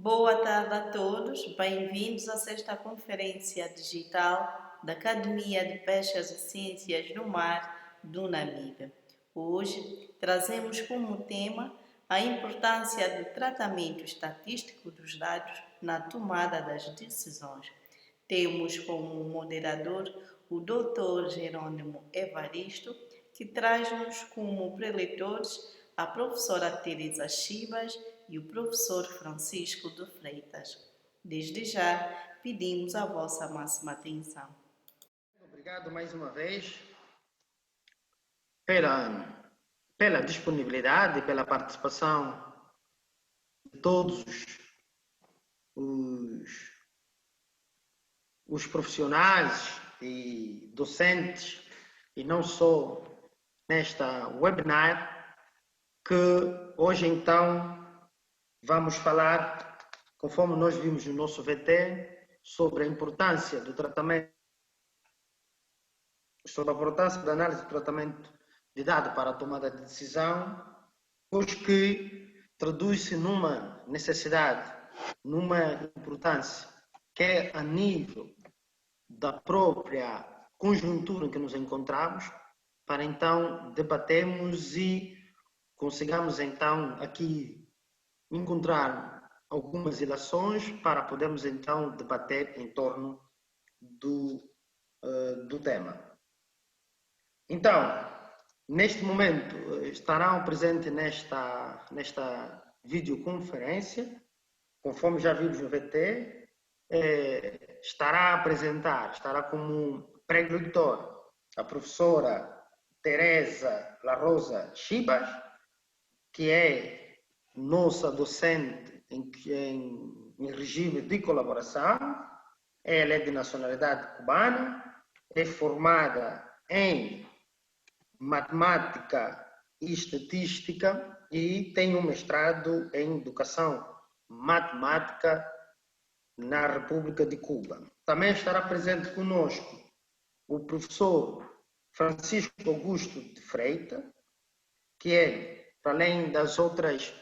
Boa tarde a todos, bem-vindos à sexta conferência digital da Academia de Pescas e Ciências do Mar do Namibe. Hoje trazemos como tema a importância do tratamento estatístico dos dados na tomada das decisões. Temos como moderador o Dr. Jerônimo Evaristo, que traz-nos como preletores a professora Teresa Chibas e o professor Francisco de Freitas. Desde já, pedimos a vossa máxima atenção. Obrigado mais uma vez pela disponibilidade e pela participação de todos os profissionais e docentes, e não só nesta webinar, que hoje então vamos falar, conforme nós vimos no nosso VT, sobre a importância do tratamento, sobre a importância da análise do tratamento de dados para a tomada de decisão, pois que traduz-se numa necessidade, numa importância, quer a nível da própria conjuntura em que nos encontramos, para então debatermos e consigamos então aqui encontrar algumas ilações para podermos então debater em torno do tema. Então, neste momento, estarão presentes nesta videoconferência, conforme já vimos no VT, estará como preletor a professora Teresa La Rosa Chibas, que é nossa docente em regime de colaboração. Ela é de nacionalidade cubana, é formada em matemática e estatística e tem um mestrado em educação matemática na República de Cuba. Também estará presente conosco o professor Francisco Augusto de Freitas, que é, para além das outras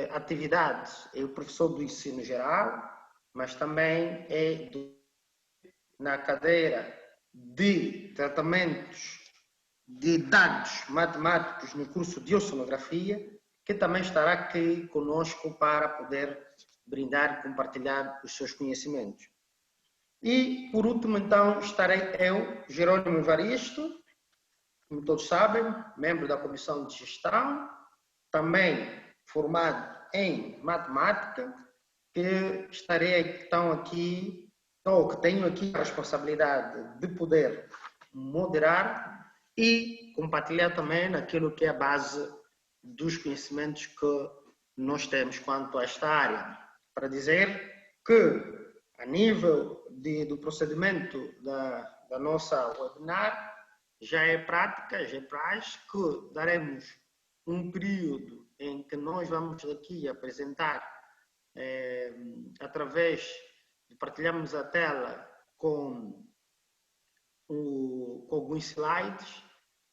atividades, é o professor do ensino geral, mas também é na cadeira de tratamentos de dados matemáticos no curso de oceanografia, que também estará aqui conosco para poder brindar e compartilhar os seus conhecimentos. E, por último, então, estarei eu, Jerônimo Evaristo, como todos sabem, membro da Comissão de Gestão, também formado em matemática, que estarei então aqui, ou que tenho aqui a responsabilidade de poder moderar e compartilhar também aquilo que é a base dos conhecimentos que nós temos quanto a esta área. Para dizer que, a nível do procedimento da nossa webinar, já é prática, já é praxe, que daremos um período em que nós vamos aqui apresentar, através de partilharmos a tela com alguns slides,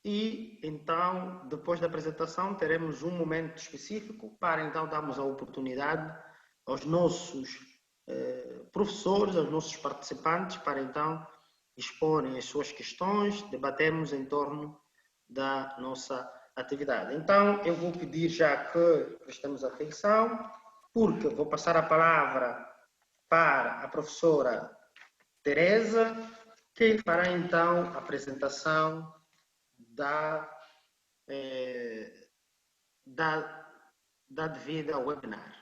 e então, depois da apresentação, teremos um momento específico para então darmos a oportunidade aos nossos professores, aos nossos participantes, para então exporem as suas questões, debatemos em torno da nossa atividade. Então, eu vou pedir já que prestemos atenção, porque vou passar a palavra para a professora Teresa, que fará então a apresentação da devida webinar.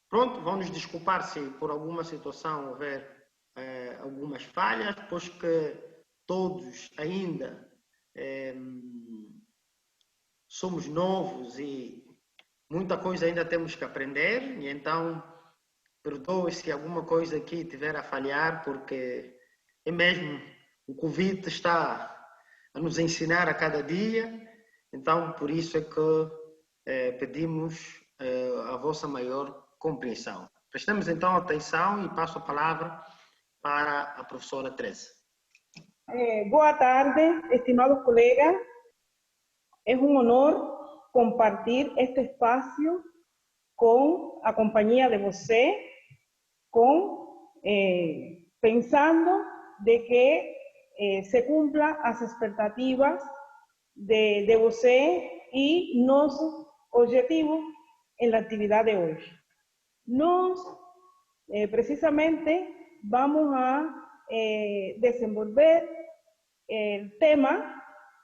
Pronto, vamos desculpar se por alguma situação houver algumas falhas, pois que todos ainda somos novos e muita coisa ainda temos que aprender, e então perdoe se alguma coisa aqui tiver a falhar, porque é mesmo o Covid está a nos ensinar a cada dia, então por isso é que pedimos a vossa maior compreensão. Prestamos então atenção e passo a palavra para a professora Teresa. Boa tarde, estimados colegas. Es un honor compartir este espacio con a compañía de você, pensando de que se cumplan las expectativas de usted y nuestros objetivos en la actividad de hoy. Precisamente vamos a desenvolver el tema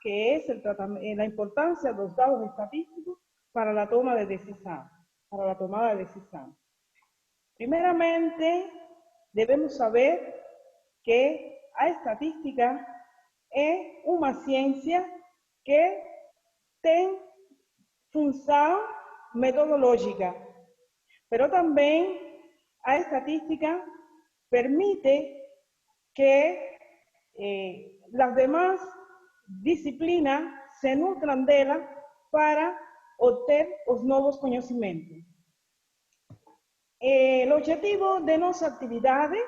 que es la importancia de los datos estadísticos para la toma de decisión. Primeramente, debemos saber que la estadística es una ciencia que tiene función metodológica, pero también la estadística permite que las demás disciplinas se nutran de ella para obtener los nuevos conocimientos. El objetivo de nuestras actividades,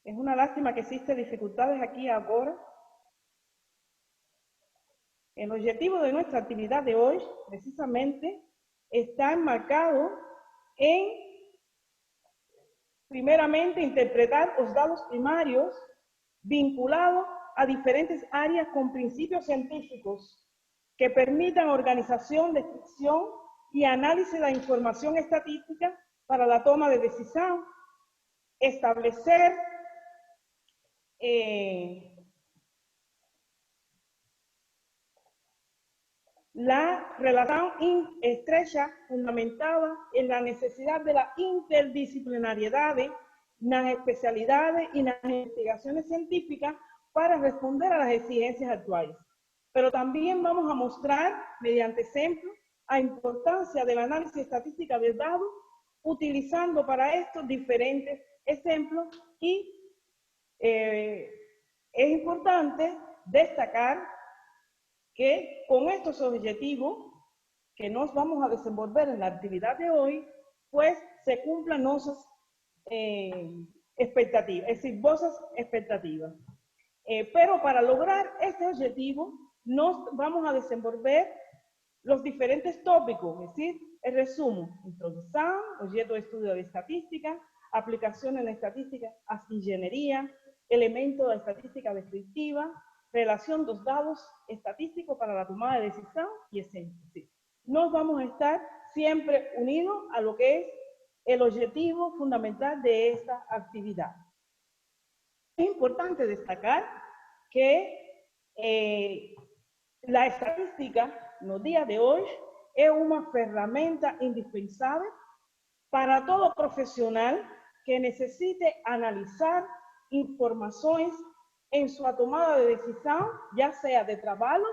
es una lástima que existen dificultades aquí ahora. El objetivo de nuestra actividad de hoy, precisamente, está enmarcado en, primeramente, interpretar los datos primarios vinculados a diferentes áreas con principios científicos que permitan organización, descripción y análisis de la información estadística para la toma de decisión, establecer la relación estrecha fundamentada en la necesidad de la interdisciplinariedad, las especialidades y las investigaciones científicas para responder a las exigencias actuales. Pero también vamos a mostrar, mediante ejemplos, la importancia del análisis estadístico de datos, utilizando para esto diferentes ejemplos y es importante destacar que con estos objetivos que nos vamos a desenvolver en la actividad de hoy, pues se cumplan nuestras expectativas, es decir, vuestras expectativas. Pero para lograr este objetivo, nos vamos a desenvolver los diferentes tópicos, es decir, el resumen, introducción, objeto de estudio de estadística, aplicación en la estadística, ingeniería, elementos de la estadística descriptiva, relación de los datos estadísticos para la tomada de decisión y ejemplos. Nos vamos a estar siempre unidos a lo que es el objetivo fundamental de esta actividad. Es importante destacar que la estadística, en los días de hoy, es una herramienta indispensable para todo profesional que necesite analizar informaciones en su tomada de decisión, ya sea de trabajo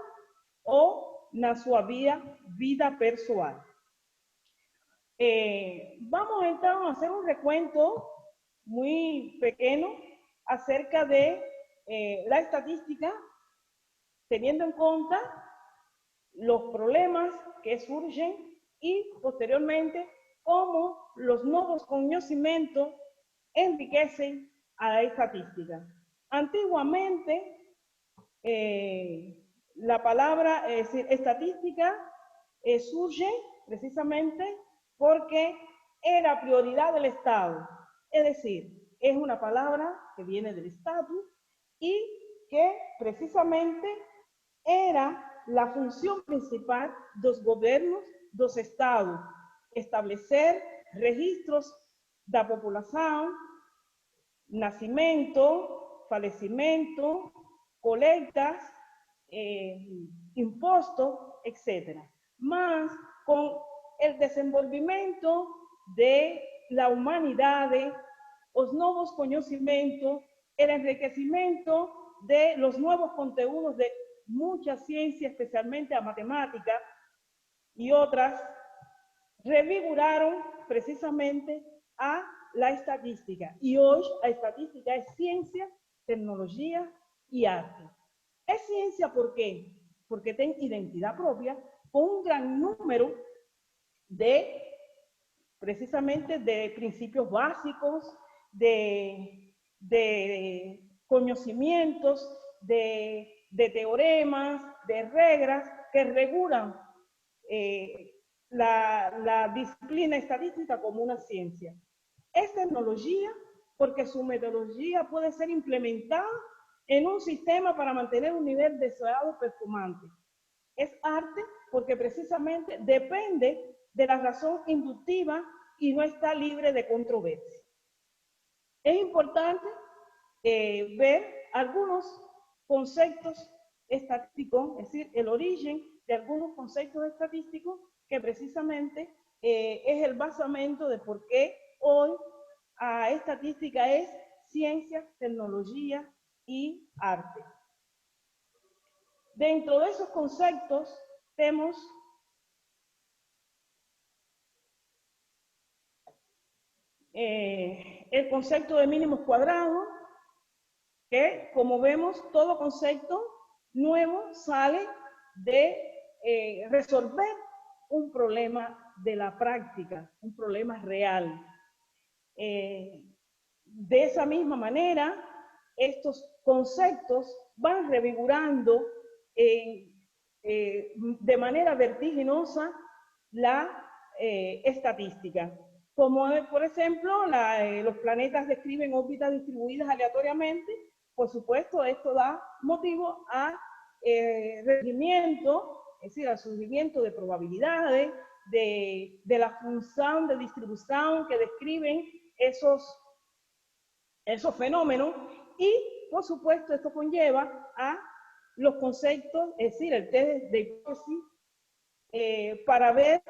o en su vida personal. Vamos entonces a hacer un recuento muy pequeño acerca de la estadística, teniendo en cuenta los problemas que surgen y posteriormente cómo los nuevos conocimientos enriquecen a la estadística. Antiguamente, la palabra estadística surge precisamente porque era prioridad del Estado. Es decir, es una palabra que viene del estatus y que precisamente era la función principal de los gobiernos de los estados, establecer registros de la población, nacimiento, fallecimiento, colectas, impuestos, etc. Más con el desenvolvimiento de la humanidad, los nuevos conocimientos, el enriquecimiento de los nuevos contenidos de muchas ciencias, especialmente la matemática y otras, revigoraron precisamente a la estadística. Y hoy la estadística es ciencia, tecnología y arte. Es ciencia ¿por qué? Porque tiene identidad propia con un gran número de, precisamente, de principios básicos, de conocimientos, de teoremas, de reglas que regulan la disciplina estadística como una ciencia. Es tecnología porque su metodología puede ser implementada en un sistema para mantener un nivel deseado performante. Es arte porque precisamente depende de la razón inductiva y no está libre de controversia. Es importante ver algunos conceptos estadísticos, es decir, el origen de algunos conceptos estadísticos que precisamente es el basamento de por qué hoy estadística es ciencia, tecnología y arte. Dentro de esos conceptos tenemos el concepto de mínimos cuadrados, que como vemos, todo concepto nuevo sale de resolver un problema de la práctica, un problema real. De esa misma manera, estos conceptos van revigorando de manera vertiginosa la estadística. Como por ejemplo, los planetas describen órbitas distribuidas aleatoriamente. Por supuesto, esto da motivo a rendimiento, es decir, al surgimiento de probabilidades, de la función de distribución que describen esos fenómenos, y por supuesto esto conlleva a los conceptos, es decir, el test de hipótesis, para ver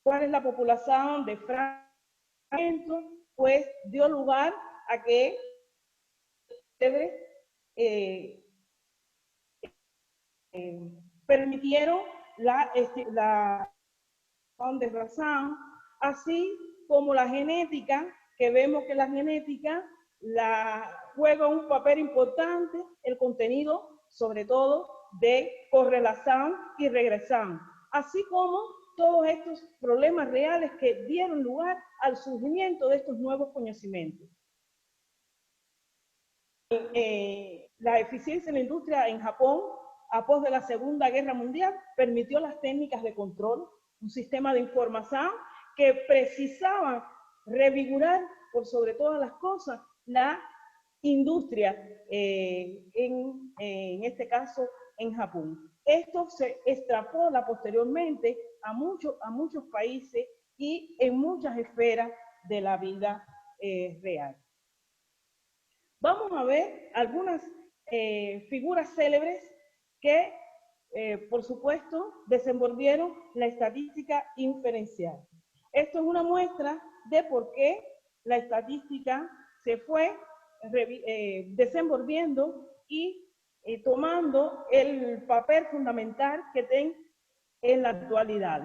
cuál es la población de fragmentos, pues dio lugar a que permitieron la de razón, así como la genética, que vemos que la genética juega un papel importante, el contenido, sobre todo, de correlación y regresión, así como todos estos problemas reales que dieron lugar al surgimiento de estos nuevos conocimientos. La eficiencia en la industria en Japón, a pos de la Segunda Guerra Mundial, permitió las técnicas de control, un sistema de información que precisaba revigorar, por sobre todas las cosas, la industria, en este caso en Japón. Esto se extrapola posteriormente a muchos países y en muchas esferas de la vida real. Vamos a ver algunas figuras célebres que, por supuesto, desenvolvieron la estadística inferencial. Esto es una muestra de por qué la estadística se fue desenvolviendo y tomando el papel fundamental que tiene en la actualidad.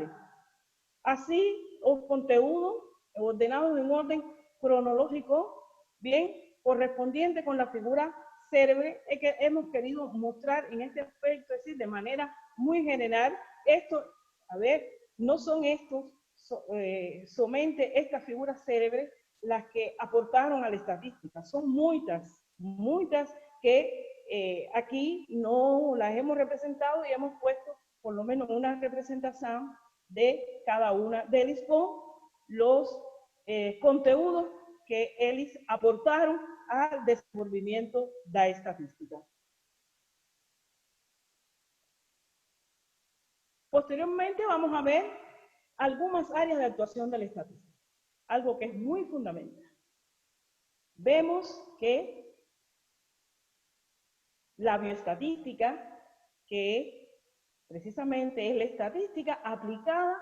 Así, los contenidos ordenados en orden cronológico, bien, correspondiente con la figura célebre que hemos querido mostrar en este aspecto, es decir, de manera muy general. Esto, a ver, no son estos solamente estas figuras célebres las que aportaron a la estadística, son muchas que aquí no las hemos representado y hemos puesto por lo menos una representación de cada una de ellas con los contenidos que ellos aportaron al desenvolvimiento de la estadística. Posteriormente vamos a ver algunas áreas de actuación de la estadística, algo que es muy fundamental. Vemos que la bioestadística, que precisamente es la estadística aplicada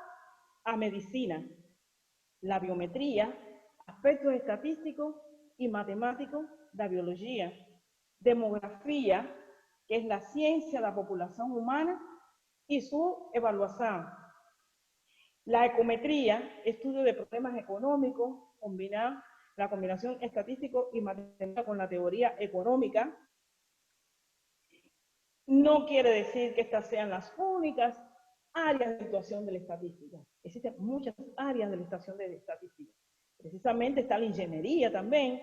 a medicina, la biometría, aspectos estadísticos y matemáticos de la biología, demografía, que es la ciencia de la población humana y su evaluación, la econometría, estudio de problemas económicos, la combinación estadístico y matemática con la teoría económica. No quiere decir que estas sean las únicas áreas de actuación de la estadística. Existen muchas áreas de la actuación de la estadística. Precisamente está la ingeniería también,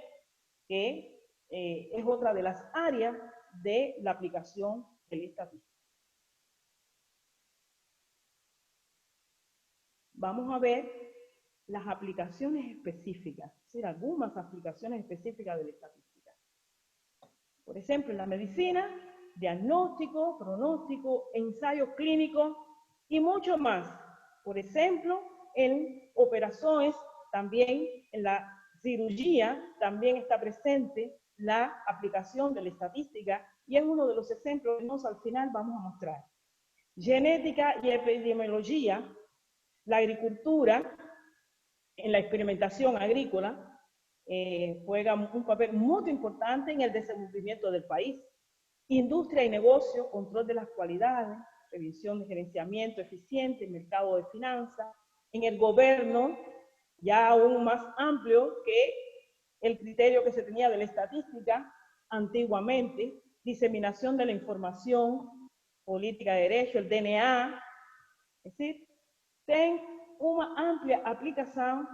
que es otra de las áreas de la aplicación de la estadística. vamos a ver las aplicaciones específicas, es decir, algunas aplicaciones específicas de la estadística. Por ejemplo, en la medicina, diagnóstico, pronóstico, ensayos clínicos y mucho más. Por ejemplo, en operaciones, también en la cirugía, también está presente la aplicación de la estadística y es uno de los ejemplos que al final vamos a mostrar. Genética y epidemiología, la agricultura, en la experimentación agrícola, juega un papel muy importante en el desenvolvimiento del país. Industria y negocio, control de las cualidades, revisión de gerenciamiento eficiente, mercado de finanzas. En el gobierno, ya aún más amplio que el criterio que se tenía de la estadística antiguamente, diseminación de la información, política de derecho, el DNA, es decir, ten una amplia aplicación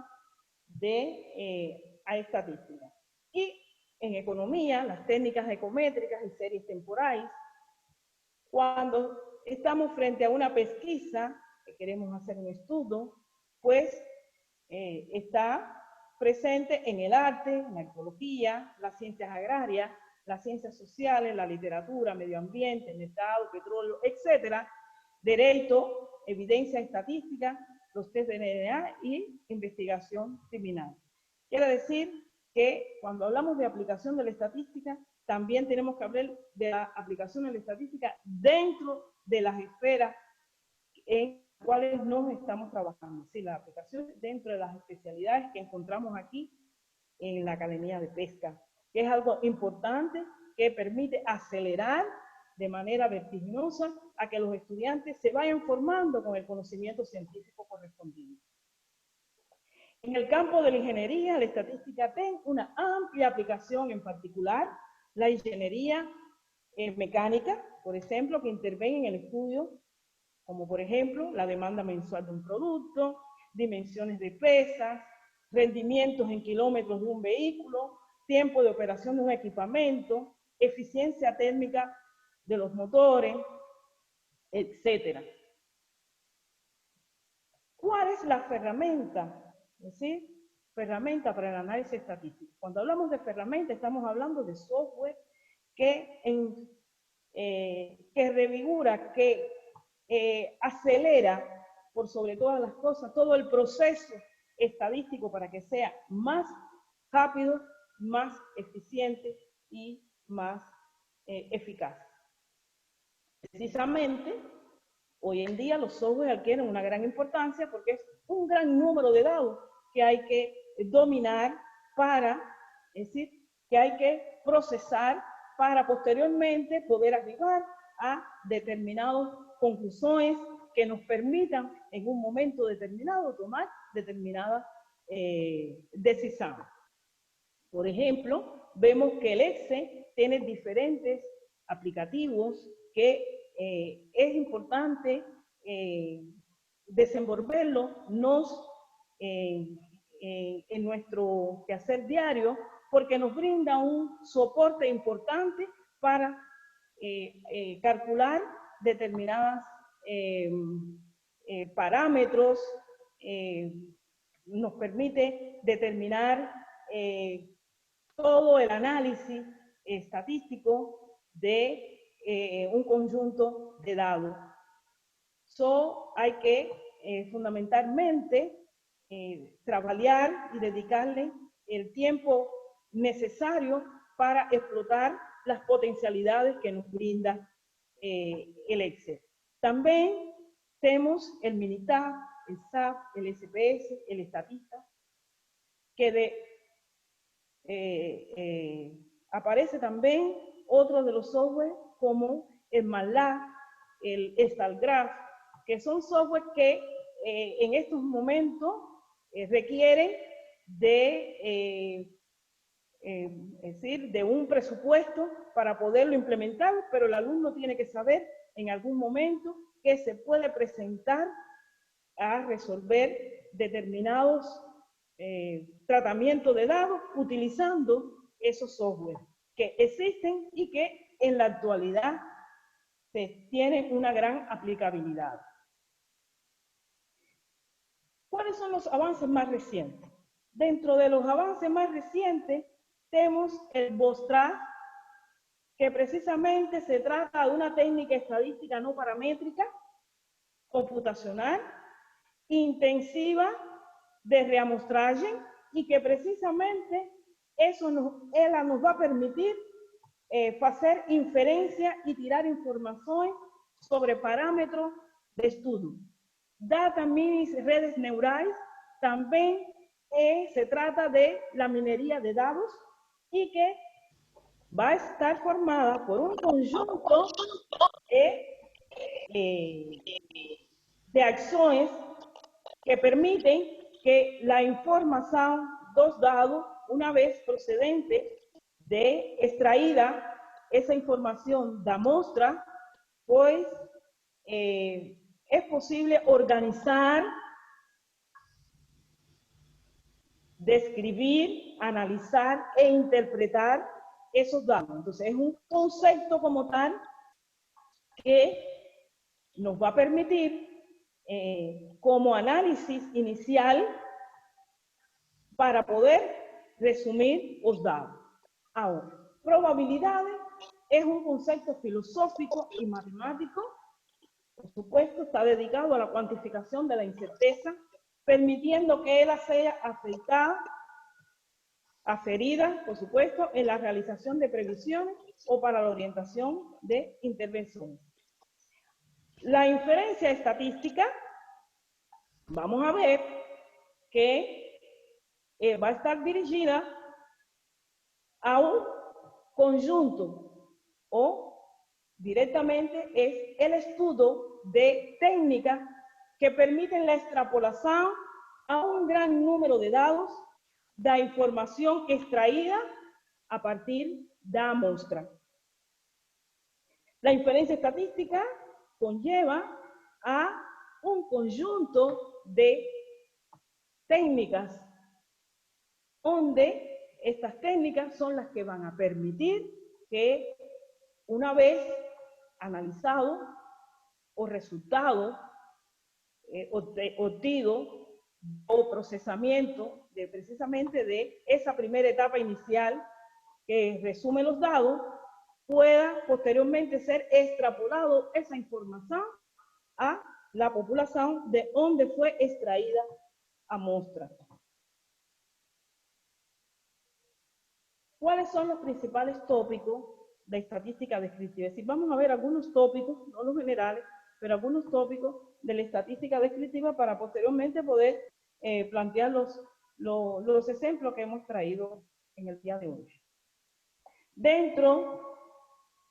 a estadística. Y en economía, las técnicas ecométricas y series temporales, cuando estamos frente a una pesquisa, que queremos hacer un estudio, pues está presente en el arte, en la ecología, las ciencias agrarias, las ciencias sociales, la literatura, medio ambiente, mercado, petróleo, etcétera, derecho, evidencia estadística, los test de DNA y investigación criminal. Quiere decir que cuando hablamos de aplicación de la estadística, también tenemos que hablar de la aplicación de la estadística dentro de las esferas en las cuales nos estamos trabajando. Sí, la aplicación dentro de las especialidades que encontramos aquí en la Academia de Pesca, que es algo importante que permite acelerar de manera vertiginosa a que los estudiantes se vayan formando con el conocimiento científico correspondiente. En el campo de la ingeniería, la estadística tiene una amplia aplicación, en particular la ingeniería mecánica, por ejemplo, que interviene en el estudio, como por ejemplo la demanda mensual de un producto, dimensiones de pesas, rendimientos en kilómetros de un vehículo, tiempo de operación de un equipamiento, eficiencia térmica de los motores, etc. ¿Cuál es la herramienta? Es decir, herramienta para el análisis estadístico. Cuando hablamos de herramienta, estamos hablando de software que revigora, que acelera, por sobre todas las cosas, todo el proceso estadístico para que sea más rápido, más eficiente y más eficaz. Precisamente, hoy en día los software adquieren una gran importancia porque es un gran número de datos que hay que dominar para, es decir, que hay que procesar para posteriormente poder arribar a determinadas conclusiones que nos permitan en un momento determinado tomar determinadas decisiones. Por ejemplo, vemos que el Excel tiene diferentes aplicativos que es importante desenvolverlo en nuestro quehacer diario porque nos brinda un soporte importante para calcular determinados parámetros, nos permite determinar todo el análisis estadístico de un conjunto de datos. Hay que fundamentalmente trabajar y dedicarle el tiempo necesario para explotar las potencialidades que nos brinda el Excel. También tenemos el Minitab, el SAP, el SPS, el Estatista, que aparece también otro de los software como el MATLAB, el StatGraph, que son software que en estos momentos requieren es decir, de un presupuesto para poderlo implementar, pero el alumno tiene que saber en algún momento que se puede presentar a resolver determinados tratamientos de datos utilizando esos software que existen y que en la actualidad tienen una gran aplicabilidad. ¿Cuáles son los avances más recientes? Dentro de los avances más recientes tenemos el BOSTRA, que precisamente se trata de una técnica estadística no paramétrica, computacional, intensiva de reamostraje, y que precisamente ella nos va a permitir hacer inferencia y tirar información sobre parámetros de estudio. Data minis, redes neurales, también se trata de la minería de datos y que va a estar formada por un conjunto de acciones que permiten que la información dos datos, una vez procedente de extraída esa información da muestra, pues es posible organizar, describir, analizar e interpretar esos datos. Entonces es un concepto como tal que nos va a permitir como análisis inicial para poder resumir los datos. Ahora, probabilidades es un concepto filosófico y matemático. Por supuesto, está dedicado a la cuantificación de la incerteza, permitiendo que ella sea afectada, aferida, por supuesto, en la realización de previsiones o para la orientación de intervenciones. La inferencia estadística, vamos a ver que va a estar dirigida a un conjunto o directamente es el estudio de técnicas que permiten la extrapolación a un gran número de datos de información extraída a partir de la muestra. La inferencia estadística conlleva a un conjunto de técnicas donde estas técnicas son las que van a permitir que una vez analizado o resultado obtenido o procesamiento de precisamente de esa primera etapa inicial que resume los datos, pueda posteriormente ser extrapolado esa información a la población de donde fue extraída a muestra. ¿Cuáles son los principales tópicos de estadística descriptiva? Es decir, vamos a ver algunos tópicos, no los generales, pero algunos tópicos de la estadística descriptiva para posteriormente poder plantear los ejemplos que hemos traído en el día de hoy. Dentro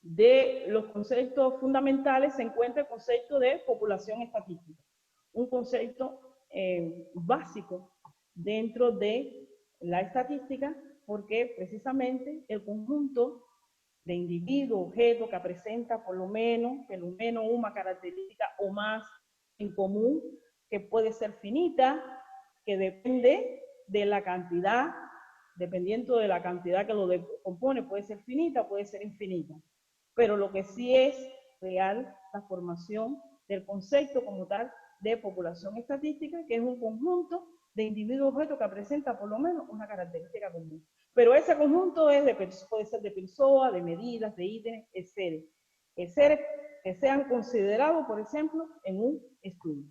de los conceptos fundamentales se encuentra el concepto de población estadística, un concepto básico dentro de la estadística, porque precisamente el conjunto de individuos, objetos que presenta por lo menos una característica o más en común, que puede ser finita, que depende de la cantidad, dependiendo de la cantidad que lo compone, puede ser finita, puede ser infinita. Pero lo que sí es real, la formación del concepto como tal de población estadística, que es un conjunto de individuos objetos que presenta por lo menos una característica común. Pero ese conjunto es puede ser de personas, de medidas, de ítems, seres que sean considerados, por ejemplo, en un estudio.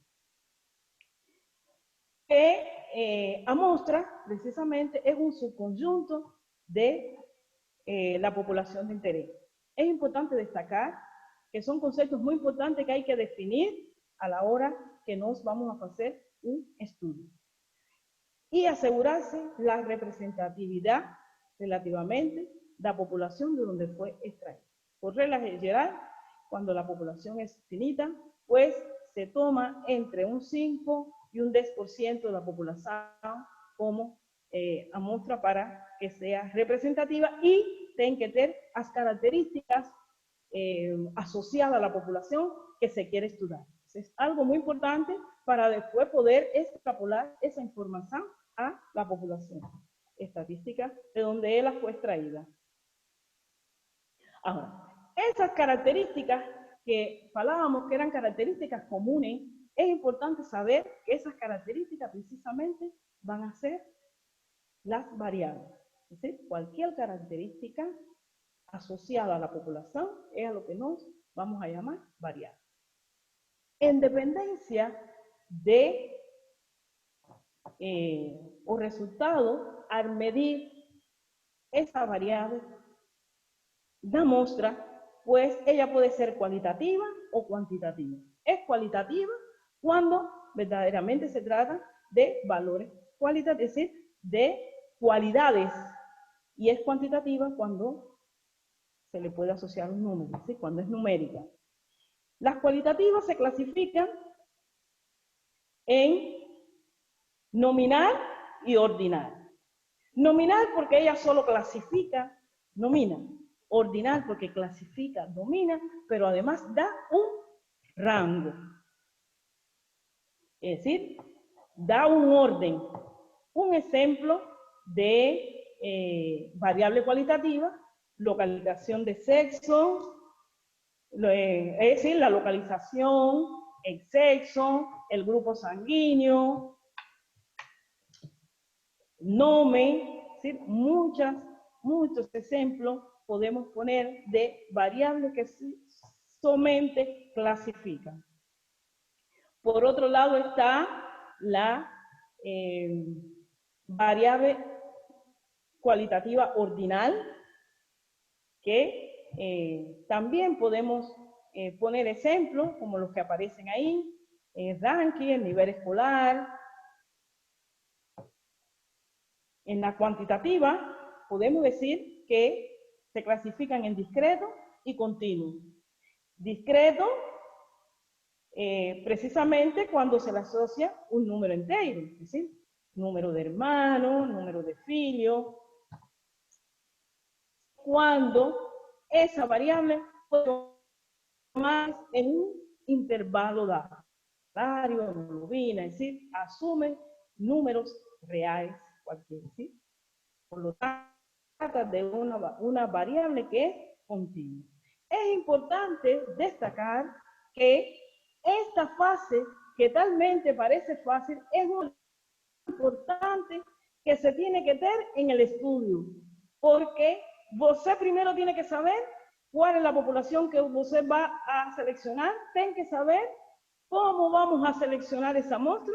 Que muestra precisamente es un subconjunto de la población de interés. Es importante destacar que son conceptos muy importantes que hay que definir a la hora que nos vamos a hacer un estudio. Y asegurarse la representatividad relativamente de la población de donde fue extraída. Por regla general, cuando la población es finita, pues se toma entre un 5 y un 10% de la población como muestra para que sea representativa y tienen que tener las características asociadas a la población que se quiere estudiar. Es algo muy importante para después poder extrapolar esa información a la población estadística de donde ella fue extraída. Ahora, esas características que hablábamos que eran características comunes es importante saber que esas características precisamente van a ser las variables. Es decir, cualquier característica asociada a la población es a lo que nos vamos a llamar variable. En dependencia de o resultado, al medir esa variable, la muestra, pues ella puede ser cualitativa o cuantitativa. Es cualitativa cuando verdaderamente se trata de valores cualitativos, es decir, de cualidades, y es cuantitativa cuando se le puede asociar un número, ¿sí? Cuando es numérica. Las cualitativas se clasifican en nominal y ordinal. Nominal porque ella solo clasifica, nomina. Ordinal porque clasifica, domina, pero además da un rango. Es decir, da un orden. Un ejemplo de variable cualitativa, localización de sexo, es decir, la localización, el sexo, el grupo sanguíneo, nomen, es decir, muchos ejemplos podemos poner de variables que solamente clasifican. Por otro lado está la variable cualitativa ordinal, que también podemos poner ejemplos como los que aparecen ahí, el ranking, el nivel escolar. En la cuantitativa podemos decir que se clasifican en discreto y continuo. Discreto, precisamente cuando se le asocia un número entero, es decir, número de hermanos, número de hijos, cuando esa variable puede más en un intervalo dado, es decir, asume números reales cualquiera, ¿sí? Por lo tanto, trata de una variable que es continua. Es importante destacar que esta fase, que talmente parece fácil, es muy importante que se tiene que tener en el estudio, porque usted primero tiene que saber cuál es la población que usted va a seleccionar, tiene que saber cómo vamos a seleccionar esa muestra,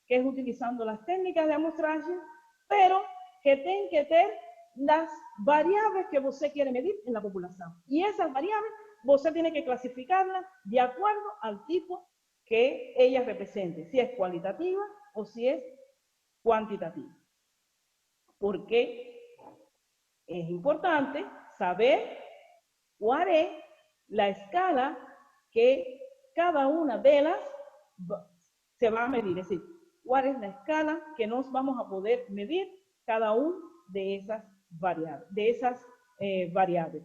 que es utilizando las técnicas de amostraje, pero que tienen que tener las variables que usted quiere medir en la población. Y esas variables, usted tiene que clasificarlas de acuerdo al tipo que ella represente, si es cualitativa o si es cuantitativa. Porque es importante saber cuál es la escala que cada una de las se va a medir, es decir, cuál es la escala que nos vamos a poder medir cada una de esas variables,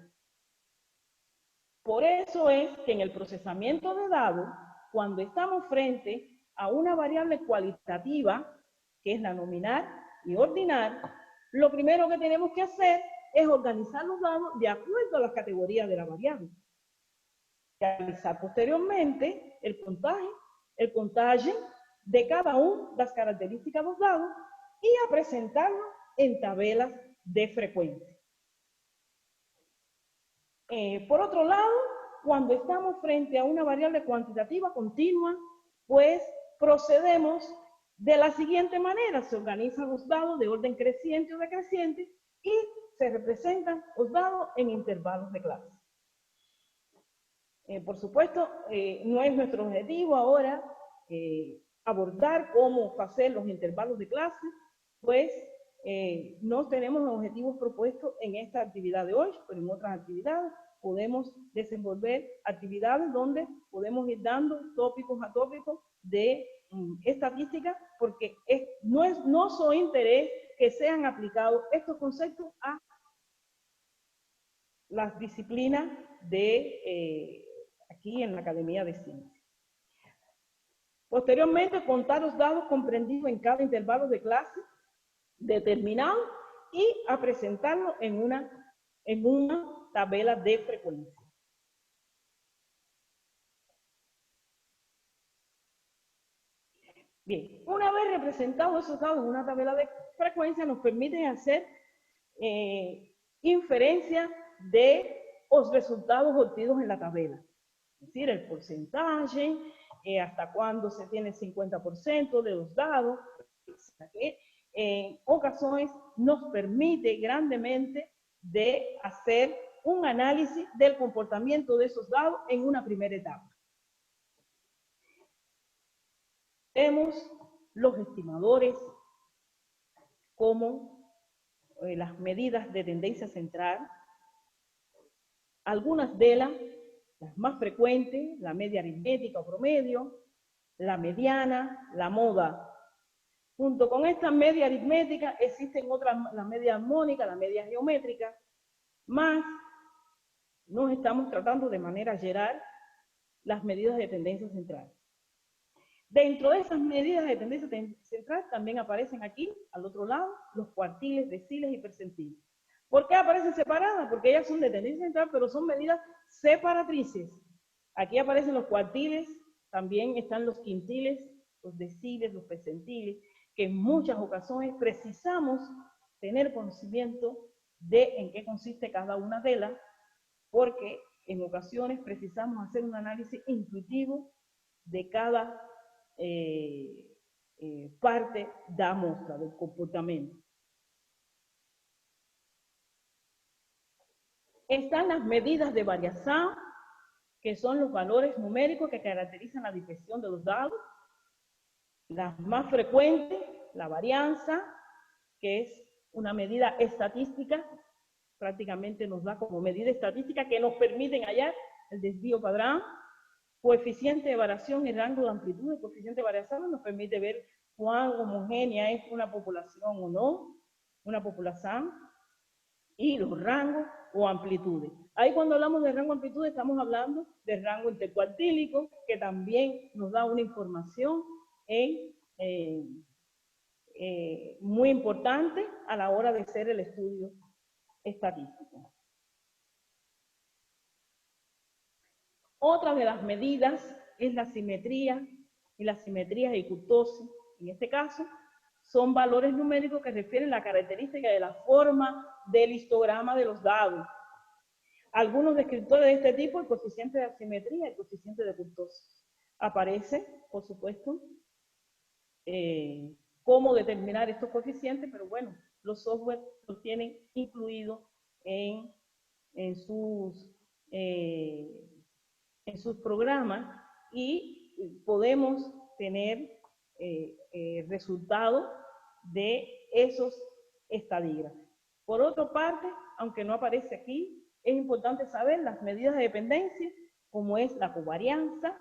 Por eso es que en el procesamiento de datos, cuando estamos frente a una variable cualitativa, que es la nominal y ordinal, lo primero que tenemos que hacer es organizar los datos de acuerdo a las categorías de la variable. Realizar posteriormente el puntaje de cada una de las características de los datos y a presentarlo en tabelas de frecuencia. Por otro lado, cuando estamos frente a una variable cuantitativa continua, pues procedemos de la siguiente manera. Se organizan los datos de orden creciente o decreciente y se representan los datos en intervalos de clase. Por supuesto, no es nuestro objetivo ahora abordar cómo hacer los intervalos de clase, pues no tenemos objetivos propuestos en esta actividad de hoy, pero en otras actividades podemos desenvolver actividades donde podemos ir dando tópicos a tópicos de estadística, porque no es nuestro interés que sean aplicados estos conceptos a las disciplinas de aquí en la Academia de Ciencias. Posteriormente, contar los datos comprendidos en cada intervalo de clase determinado y a presentarlo en una tabla de frecuencia. Bien, una vez representados esos dados en una tabla de frecuencia, nos permite hacer inferencia de los resultados obtenidos en la tabla. Es decir, el porcentaje, hasta cuándo se tiene el 50% de los dados, que en ocasiones nos permite grandemente de hacer un análisis del comportamiento de esos dados en una primera etapa. Tenemos los estimadores como las medidas de tendencia central, algunas de las más frecuentes, la media aritmética o promedio, la mediana, la moda. Junto con esta media aritmética existen otras, la media armónica, la media geométrica, más nos estamos tratando de manera general las medidas de tendencia central. Dentro de esas medidas de tendencia central también aparecen aquí, al otro lado, los cuartiles, deciles y percentiles. ¿Por qué aparecen separadas? Porque ellas son de tendencia central, pero son medidas separatrices. Aquí aparecen los cuartiles, también están los quintiles, los deciles, los percentiles, que en muchas ocasiones precisamos tener conocimiento de en qué consiste cada una de ellas, porque en ocasiones precisamos hacer un análisis intuitivo de cada parte de la muestra, del comportamiento. Están las medidas de variación, que son los valores numéricos que caracterizan la dispersión de los dados. Las más frecuentes, la varianza, que es una medida estadística, prácticamente nos da como medida estadística que nos permiten hallar el desvío padrón. Coeficiente de variación y rango de amplitud. El coeficiente de variación nos permite ver cuán homogénea es una población o no, una población, y los rangos o amplitudes. Ahí cuando hablamos de rango o amplitud estamos hablando del rango intercuartílico, que también nos da una información muy importante a la hora de hacer el estudio estadístico. Otra de las medidas es la simetría y la simetría de kurtosis. En este caso, son valores numéricos que refieren la característica de la forma del histograma de los dados. Algunos descriptores de este tipo, el coeficiente de asimetría y el coeficiente de kurtosis. Aparece, por supuesto, cómo determinar estos coeficientes, pero bueno, los software los tienen incluidos en sus programas y podemos tener resultados de esos estadígrafos. Por otra parte, aunque no aparece aquí, es importante saber las medidas de dependencia, como es la covarianza,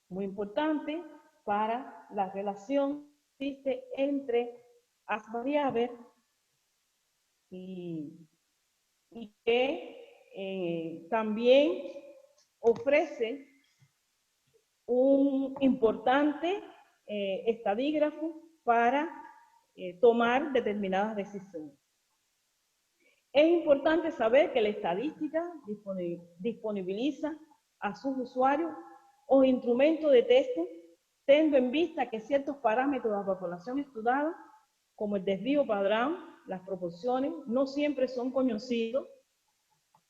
muy importante para la relación que existe entre las variables y que también ofrece un importante estadígrafo para tomar determinadas decisiones. Es importante saber que la estadística disponibiliza a sus usuarios un instrumento de teste, teniendo en vista que ciertos parámetros de la población estudiada, como el desvío padrón, las proporciones, no siempre son conocidos,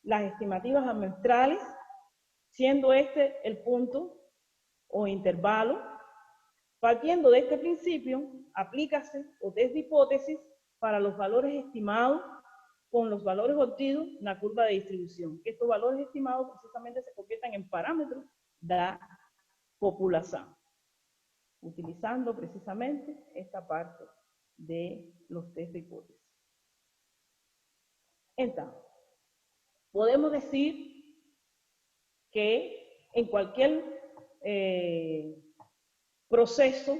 las estimativas amestrales, siendo este el punto o intervalo. Partiendo de este principio, aplícase o test de hipótesis para los valores estimados con los valores obtenidos en la curva de distribución. Estos valores estimados precisamente se convierten en parámetros de la población, utilizando precisamente esta parte de los test de hipótesis. Entonces, podemos decir que en cualquier proceso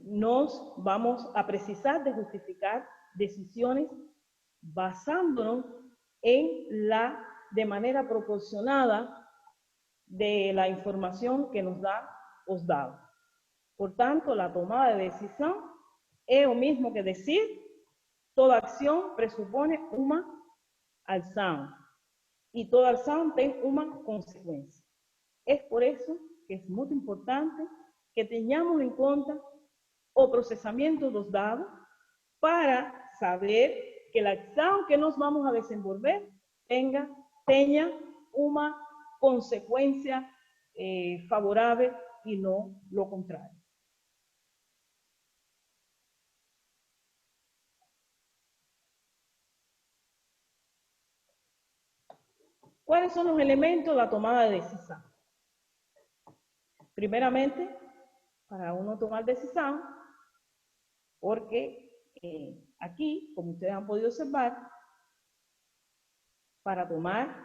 nos vamos a precisar de justificar decisiones basándonos en de manera proporcionada de la información que nos da los dados. Por tanto, la tomada de decisión es lo mismo que decir toda acción presupone una acción y toda acción tiene una consecuencia. Es por eso que es muy importante que tenhamos en cuenta o procesamiento dos dados para saber que la acción que nos vamos a desenvolver tenga una consecuencia favorable y no lo contrario. ¿Cuáles son los elementos de la tomada de decisión? Primeramente, para uno tomar decisión, porque aquí, como ustedes han podido observar, para tomar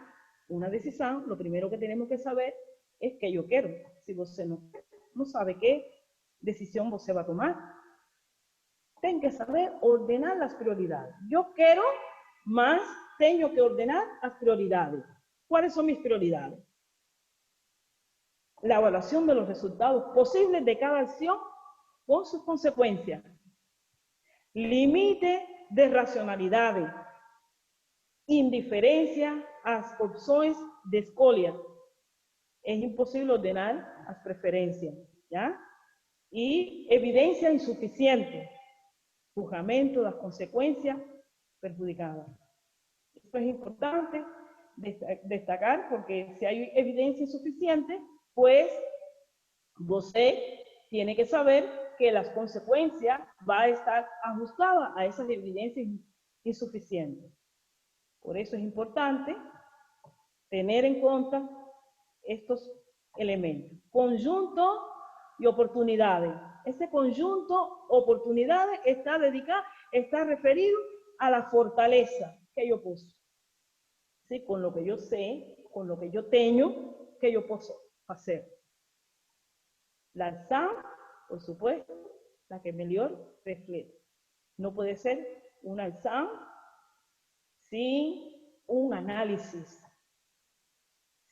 una decisión, lo primero que tenemos que saber es que yo quiero. Si usted no sabe qué decisión usted va a tomar, tiene que saber ordenar las prioridades. Yo quiero, más tengo que ordenar las prioridades. ¿Cuáles son mis prioridades? La evaluación de los resultados posibles de cada acción con sus consecuencias. Límite de racionalidades. Indiferencia a las opciones de escolha. Es imposible ordenar las preferencias, ¿ya? Y evidencia insuficiente. Juzgamento de las consecuencias perjudicadas. Esto es importante destacar porque si hay evidencia insuficiente, pues usted tiene que saber que las consecuencias van a estar ajustadas a esas evidencias insuficientes. Por eso es importante tener en cuenta estos elementos. Conjunto y oportunidades. Ese conjunto, oportunidades, está referido a la fortaleza que yo poseo. ¿Sí? Con lo que yo sé, con lo que yo tengo, que yo puedo hacer. La acción, por supuesto, la que mejor refleja. No puede ser una acción sin un análisis,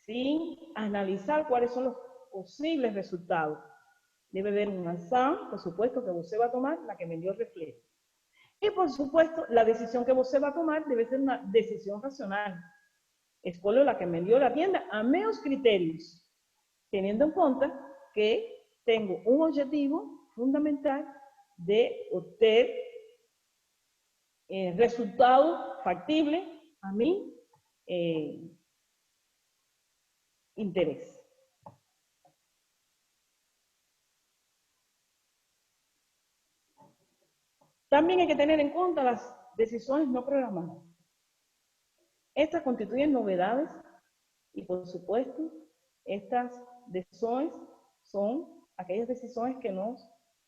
sin analizar cuáles son los posibles resultados. Debe haber una acción, por supuesto, que usted va a tomar, la que mejor refleja. Y, por supuesto, la decisión que usted va a tomar debe ser una decisión racional. Escolho la que mejor atienda a meus criterios, teniendo en cuenta que tengo un objetivo fundamental de obtener resultados factibles a mi interés. También hay que tener en cuenta las decisiones no programadas. Estas constituyen novedades y, por supuesto, estas decisiones son aquellas decisiones que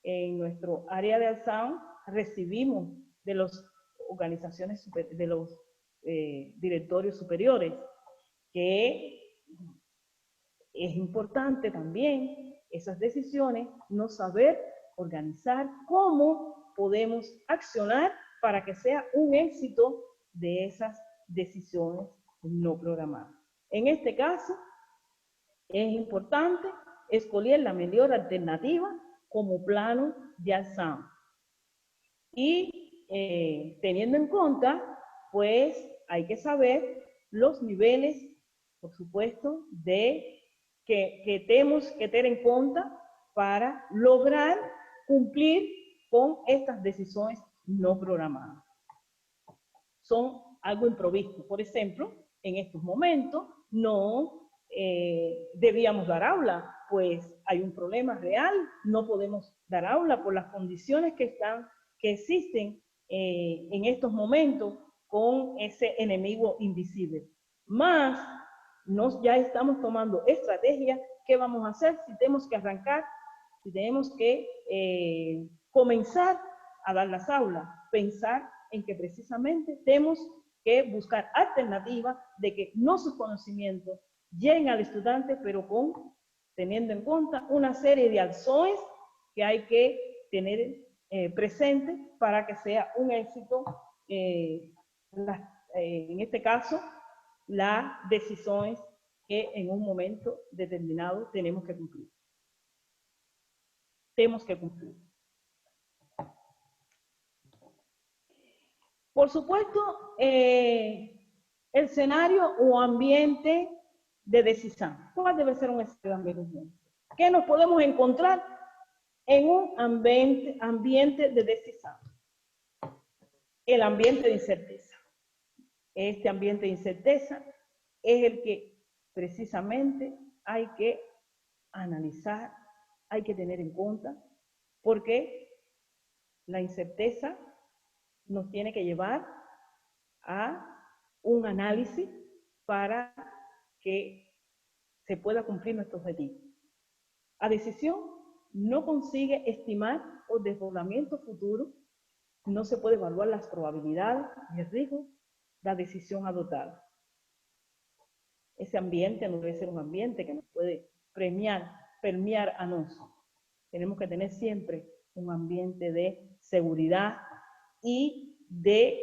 en nuestro área de acción recibimos de las organizaciones, de los directorios superiores, que es importante también esas decisiones, no saber organizar cómo podemos accionar para que sea un éxito de esas decisiones no programadas. En este caso, es importante escoger la mejor alternativa como plano de acción. Y teniendo en cuenta, pues hay que saber los niveles, por supuesto, que tenemos que tener en cuenta para lograr cumplir con estas decisiones no programadas. Son algo improvisto. Por ejemplo, en estos momentos no debíamos dar aula, pues hay un problema real, no podemos dar aula por las condiciones que existen en estos momentos con ese enemigo invisible. Más, ya estamos tomando estrategias. ¿Qué vamos a hacer si tenemos que arrancar, si tenemos que comenzar a dar las aulas? Pensar en que precisamente tenemos que buscar alternativas de que nuestros conocimientos lleguen al estudiante, pero teniendo en cuenta una serie de acciones que hay que tener presente para que sea un éxito, en este caso, las decisiones que en un momento determinado tenemos que cumplir. Por supuesto, el escenario o ambiente de decisión. ¿Cuál debe ser un escenario de ambiente? que nos podemos encontrar en un ambiente de decisión. El ambiente de incerteza. Este ambiente de incerteza es el que precisamente hay que analizar, hay que tener en cuenta, porque la incerteza nos tiene que llevar a un análisis para que se pueda cumplir nuestro objetivo. La decisión no consigue estimar o desdoblamiento futuro, no se puede evaluar las probabilidades y el riesgo de la decisión adoptada. Ese ambiente no debe ser un ambiente que nos puede permear a nosotros. Tenemos que tener siempre un ambiente de seguridad y de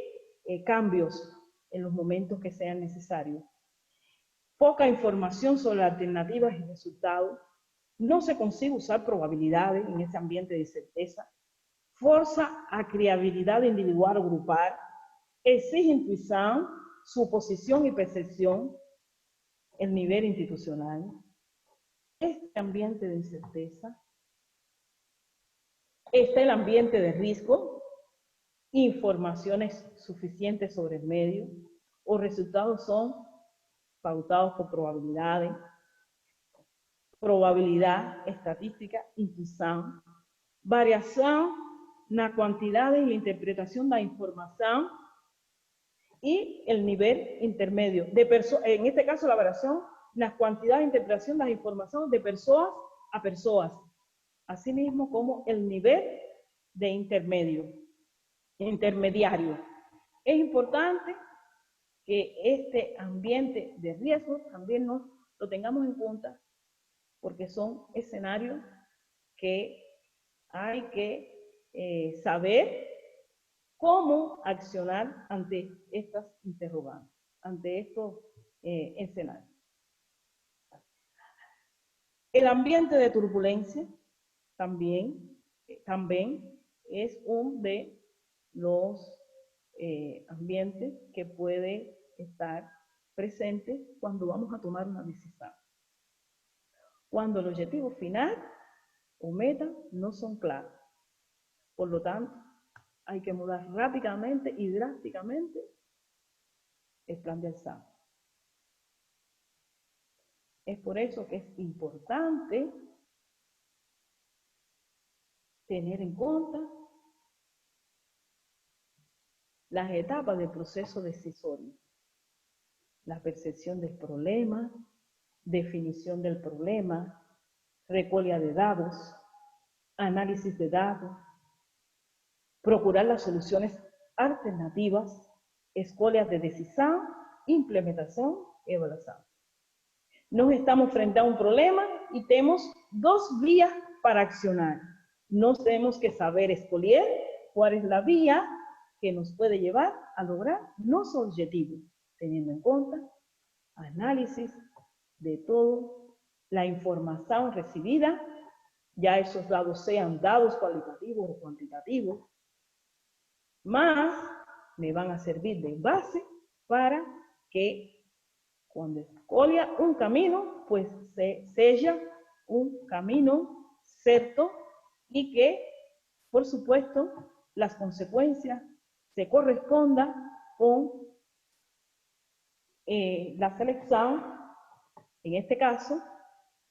cambios en los momentos que sean necesarios. Poca información sobre alternativas y resultados. No se consigue usar probabilidades en ese ambiente de certeza. Forza a creatividad individual o grupal. Exige intuición, suposición y percepción. El nivel institucional. Este ambiente de incerteza. Está el ambiente de riesgo. Informaciones suficientes sobre el medio. O resultados son pautados por probabilidades. Probabilidad, estadística, intuición, variación en la cantidad y la interpretación de la información y el nivel intermedio. En este caso, la variación en la cantidad de interpretación de la información de personas a personas, así mismo como el nivel de intermediario. Es importante que este ambiente de riesgo también lo tengamos en cuenta, porque son escenarios que hay que saber cómo accionar ante estas interrogantes, ante estos escenarios. El ambiente de turbulencia también es uno de los ambientes que puede estar presente cuando vamos a tomar una decisión. Cuando el objetivo final o meta no son claros. Por lo tanto, hay que mudar rápidamente y drásticamente el plan de acción. Es por eso que es importante tener en cuenta las etapas del proceso decisorio. La percepción del problema, definición del problema, recolecta de datos, análisis de datos, procurar las soluciones alternativas, escuelas de decisión, implementación y evaluación. Nos estamos frente a un problema y tenemos dos vías para accionar. Nos tenemos que saber escoger cuál es la vía que nos puede llevar a lograr nuestro objetivo, teniendo en cuenta análisis de toda la información recibida, ya esos datos sean datos cualitativos o cuantitativos, más me van a servir de base para que cuando escoja un camino, pues sea un camino cierto y que, por supuesto, las consecuencias se correspondan con la selección, en este caso,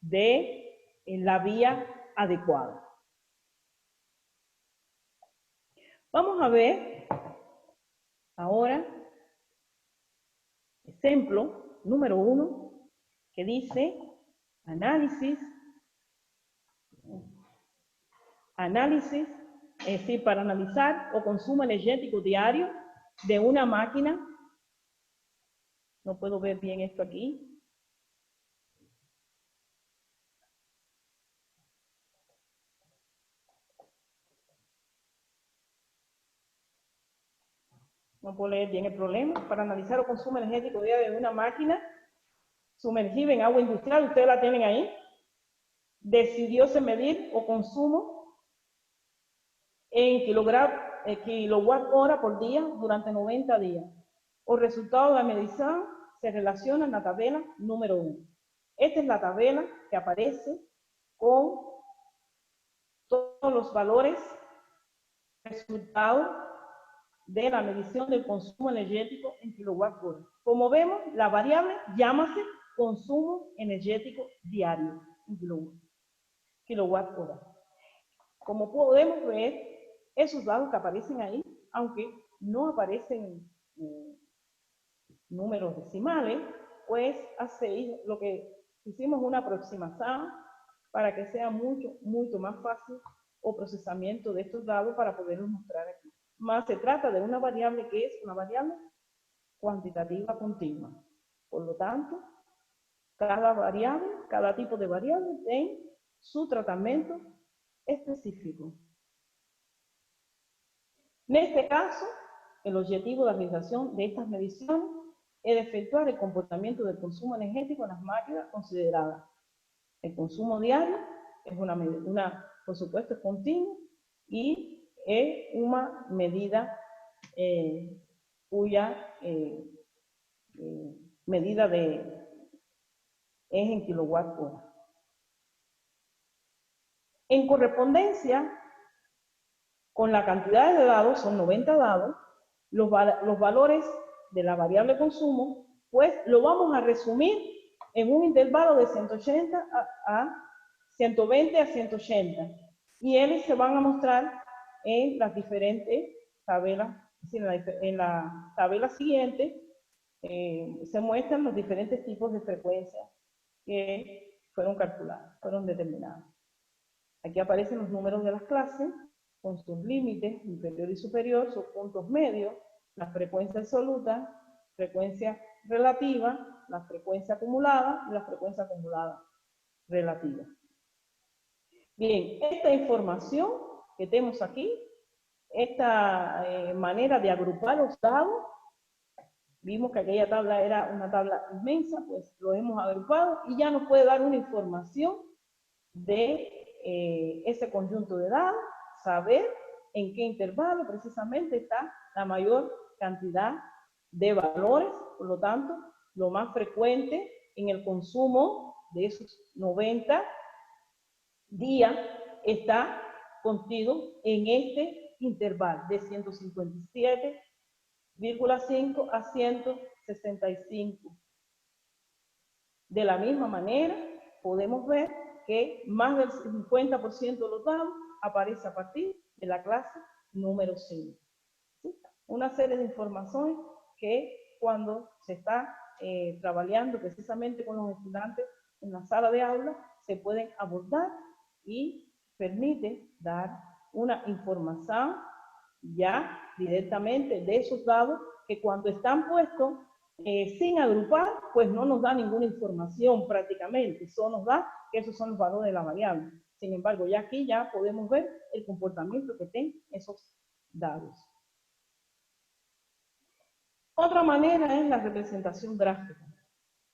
de la vía adecuada. Vamos a ver ahora ejemplo número 1, que dice análisis, es decir, para analizar o consumo energético diario de una máquina. No puedo ver bien esto aquí. No puedo leer bien el problema. Para analizar o consumo energético diario de una máquina sumergida en agua industrial, ustedes la tienen ahí. Decidióse medir o consumo en kilowatt hora por día durante 90 días. Los resultados de la medición se relacionan en la tabla número 1. Esta es la tabla que aparece con todos los valores resultados de la medición del consumo energético en kilowatt hora. Como vemos, la variable llámase consumo energético diario en kilowatt hora. Como podemos ver, esos datos que aparecen ahí, aunque no aparecen números decimales, pues así lo que hicimos una aproximación para que sea mucho más fácil el procesamiento de estos datos para poderlos mostrar aquí. Más se trata de una variable que es una variable cuantitativa continua. Por lo tanto, cada variable, cada tipo de variable tiene su tratamiento específico. En este caso, el objetivo de la realización de estas mediciones es efectuar el comportamiento del consumo energético en las máquinas consideradas. El consumo diario es por supuesto, es continuo y es una medida cuya medida es en kilowatt hora. En correspondencia con la cantidad de dados, son 90 dados, los valores de la variable consumo, pues lo vamos a resumir en un intervalo de 180 a 120 a 180. Y ellos se van a mostrar en las diferentes tabelas. En la tabla siguiente se muestran los diferentes tipos de frecuencias que fueron calculadas, fueron determinadas. Aquí aparecen los números de las clases, con sus límites, inferior y superior, sus puntos medios, la frecuencia absoluta, frecuencia relativa, la frecuencia acumulada y la frecuencia acumulada relativa. Bien, esta información que tenemos aquí, esta manera de agrupar los dados, vimos que aquella tabla era una tabla inmensa, pues lo hemos agrupado y ya nos puede dar una información de ese conjunto de datos, saber en qué intervalo precisamente está la mayor cantidad de valores, por lo tanto, lo más frecuente en el consumo de esos 90 días está contido en este intervalo de 157,5 a 165. De la misma manera, podemos ver que más del 50% de los datos aparece a partir de la clase número 5. ¿Sí? Una serie de informaciones que cuando se está trabajando precisamente con los estudiantes en la sala de aula, se pueden abordar y permite dar una información ya directamente de esos datos que cuando están puestos sin agrupar, pues no nos da ninguna información prácticamente, solo nos da que esos son los valores de la variable. Sin embargo, ya aquí ya podemos ver el comportamiento que tienen esos datos. Otra manera es la representación gráfica.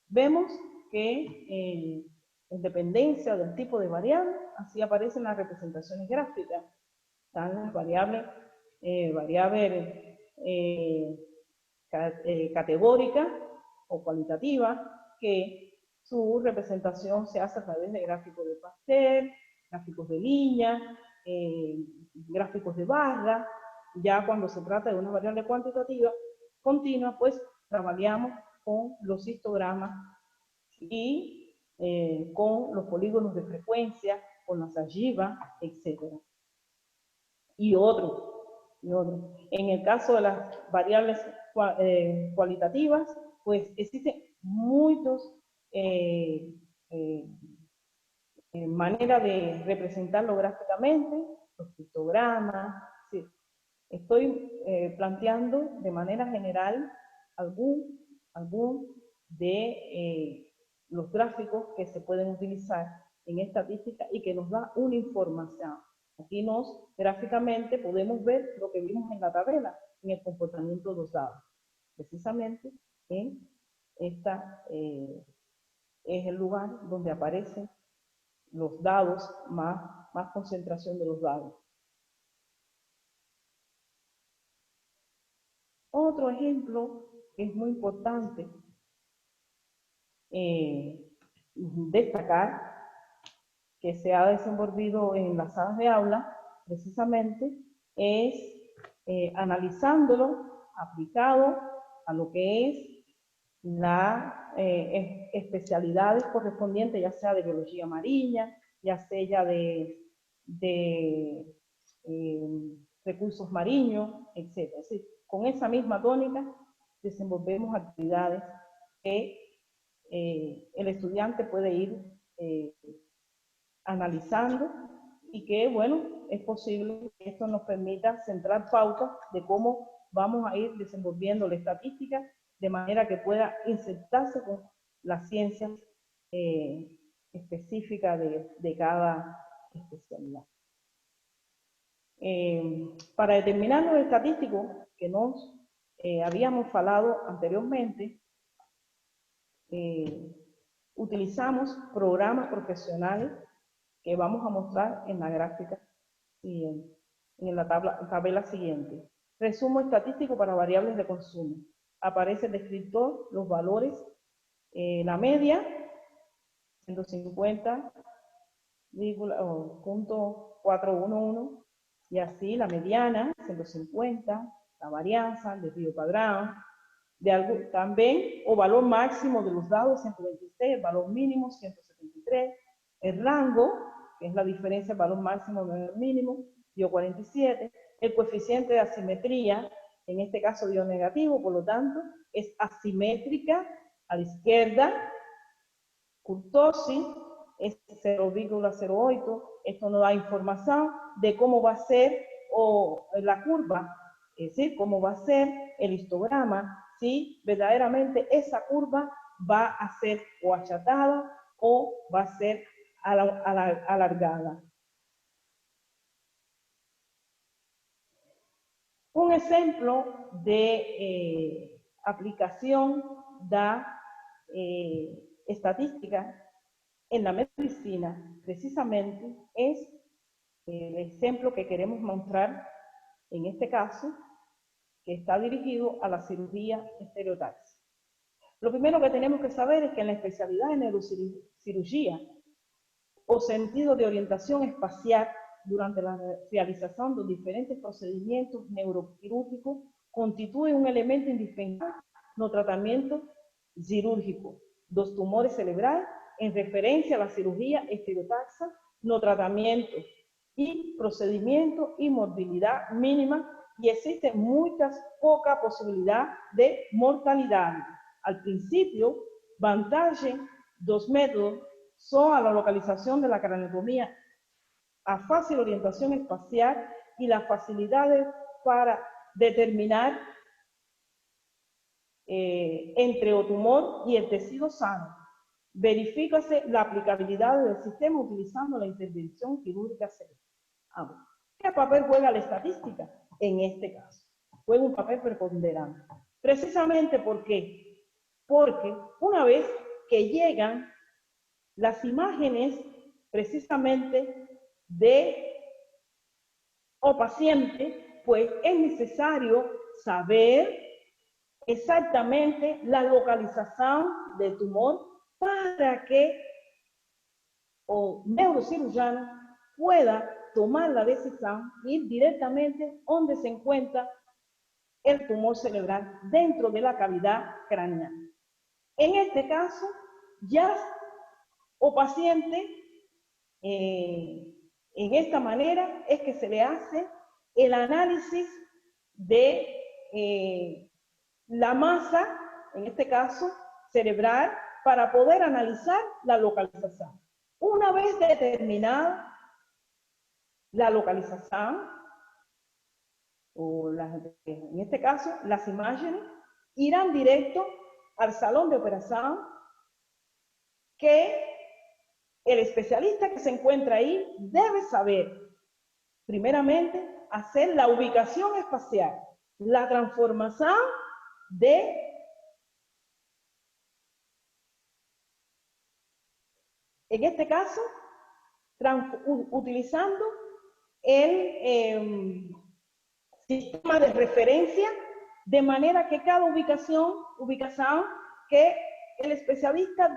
Vemos que en dependencia del tipo de variable, así aparecen las representaciones gráficas. Están las variables categóricas o cualitativas, que su representación se hace a través de gráficos de pastel, gráficos de línea, gráficos de barra. Ya cuando se trata de una variable cuantitativa continua, pues trabajamos con los histogramas y con los polígonos de frecuencia, con las algibas, etc. Y otros. En el caso de las variables cualitativas, pues existen muchas maneras de representarlo gráficamente, los histogramas. Sí. Estoy planteando de manera general algún de los gráficos que se pueden utilizar en estadística y que nos da una información. Aquí gráficamente podemos ver lo que vimos en la tabla, en el comportamiento de los datos. Precisamente en esta es el lugar donde aparecen los dados, más concentración de los dados. Otro ejemplo que es muy importante destacar que se ha desenvolvido en las salas de aula, precisamente, es analizándolo, aplicado a lo que es las especialidades correspondientes, ya sea de biología marina, ya sea de recursos marinos, etc. Es decir, con esa misma tónica desenvolvemos actividades que el estudiante puede ir analizando y que, bueno, es posible que esto nos permita centrar pautas de cómo vamos a ir desenvolviendo la estadística de manera que pueda insertarse con las ciencias específicas de cada especialidad. Para determinar los estadísticos que nos habíamos hablado anteriormente, utilizamos programas profesionales que vamos a mostrar en la gráfica siguiente, en la tabla siguiente. Resumo estadístico para variables de consumo. Aparece el descriptor, los valores, la media, 150,411, y así la mediana, 150, la varianza, el desvío cuadrado, también, o valor máximo de los dados, 126, el valor mínimo, 173, el rango, que es la diferencia del valor máximo del valor mínimo, dio 47, el coeficiente de asimetría, en este caso dio negativo, por lo tanto, es asimétrica a la izquierda, kurtosis, es 0,08, esto nos da información de cómo va a ser la curva, es decir, cómo va a ser el histograma, si verdaderamente esa curva va a ser o achatada o va a ser alargada. Un ejemplo de aplicación de estadística en la medicina, precisamente, es el ejemplo que queremos mostrar en este caso, que está dirigido a la cirugía estereotaxia. Lo primero que tenemos que saber es que en la especialidad de neurocirugía o sentido de orientación espacial durante la realización de diferentes procedimientos neuroquirúrgicos constituye un elemento indispensable no tratamiento cirúrgico dos tumores cerebrales en referencia a la cirugía estereotaxia, no tratamiento y procedimiento y morbilidad mínima, y existe poca posibilidad de mortalidad. Al principio, vantaje dos métodos son a la localización de la craneotomía, a fácil orientación espacial y las facilidades para determinar entre el tumor y el tejido sano. Verifícase la aplicabilidad del sistema utilizando la intervención quirúrgica cerebral. ¿Qué papel juega la estadística? En este caso, juega un papel preponderante. Precisamente porque una vez que llegan las imágenes precisamente paciente, pues es necesario saber exactamente la localización del tumor para que el neurocirujano pueda tomar la decisión de ir directamente donde se encuentra el tumor cerebral dentro de la cavidad craneal. En este caso, ya o paciente, en esta manera es que se le hace el análisis de la masa, en este caso cerebral, para poder analizar la localización. Una vez determinada la localización, en este caso las imágenes, irán directo al salón de operación que el especialista que se encuentra ahí debe saber, primeramente, hacer la ubicación espacial, la transformación en este caso, utilizando el sistema de referencia, de manera que cada ubicación que el especialista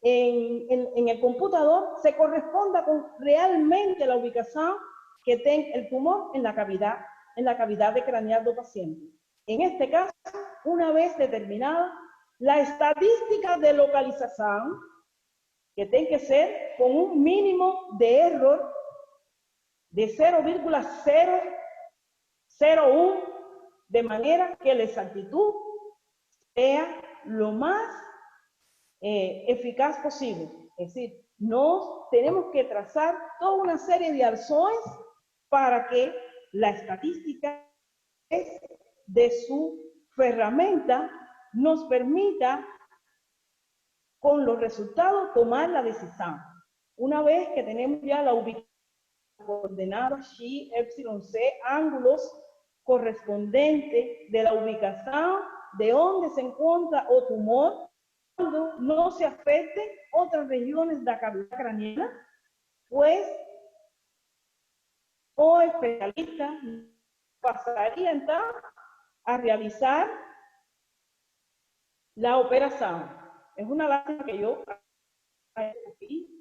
en el computador se corresponda con realmente la ubicación que tenga el tumor en la cavidad de craneal del paciente. En este caso, una vez determinada la estadística de localización, que tiene que ser con un mínimo de error de 0,001, de manera que la exactitud sea lo más eficaz posible. Es decir, nos tenemos que trazar toda una serie de alzoes para que la estadística de su herramienta nos permita, con los resultados, tomar la decisión. Una vez que tenemos ya la ubicación coordenada Xi, Epsilon, C, ángulos correspondientes de la ubicación de donde se encuentra o tumor, cuando no se afecte otras regiones de la cavidad craneana, pues o especialista pasaría entonces a realizar la operación. Es una lástima que yo aquí,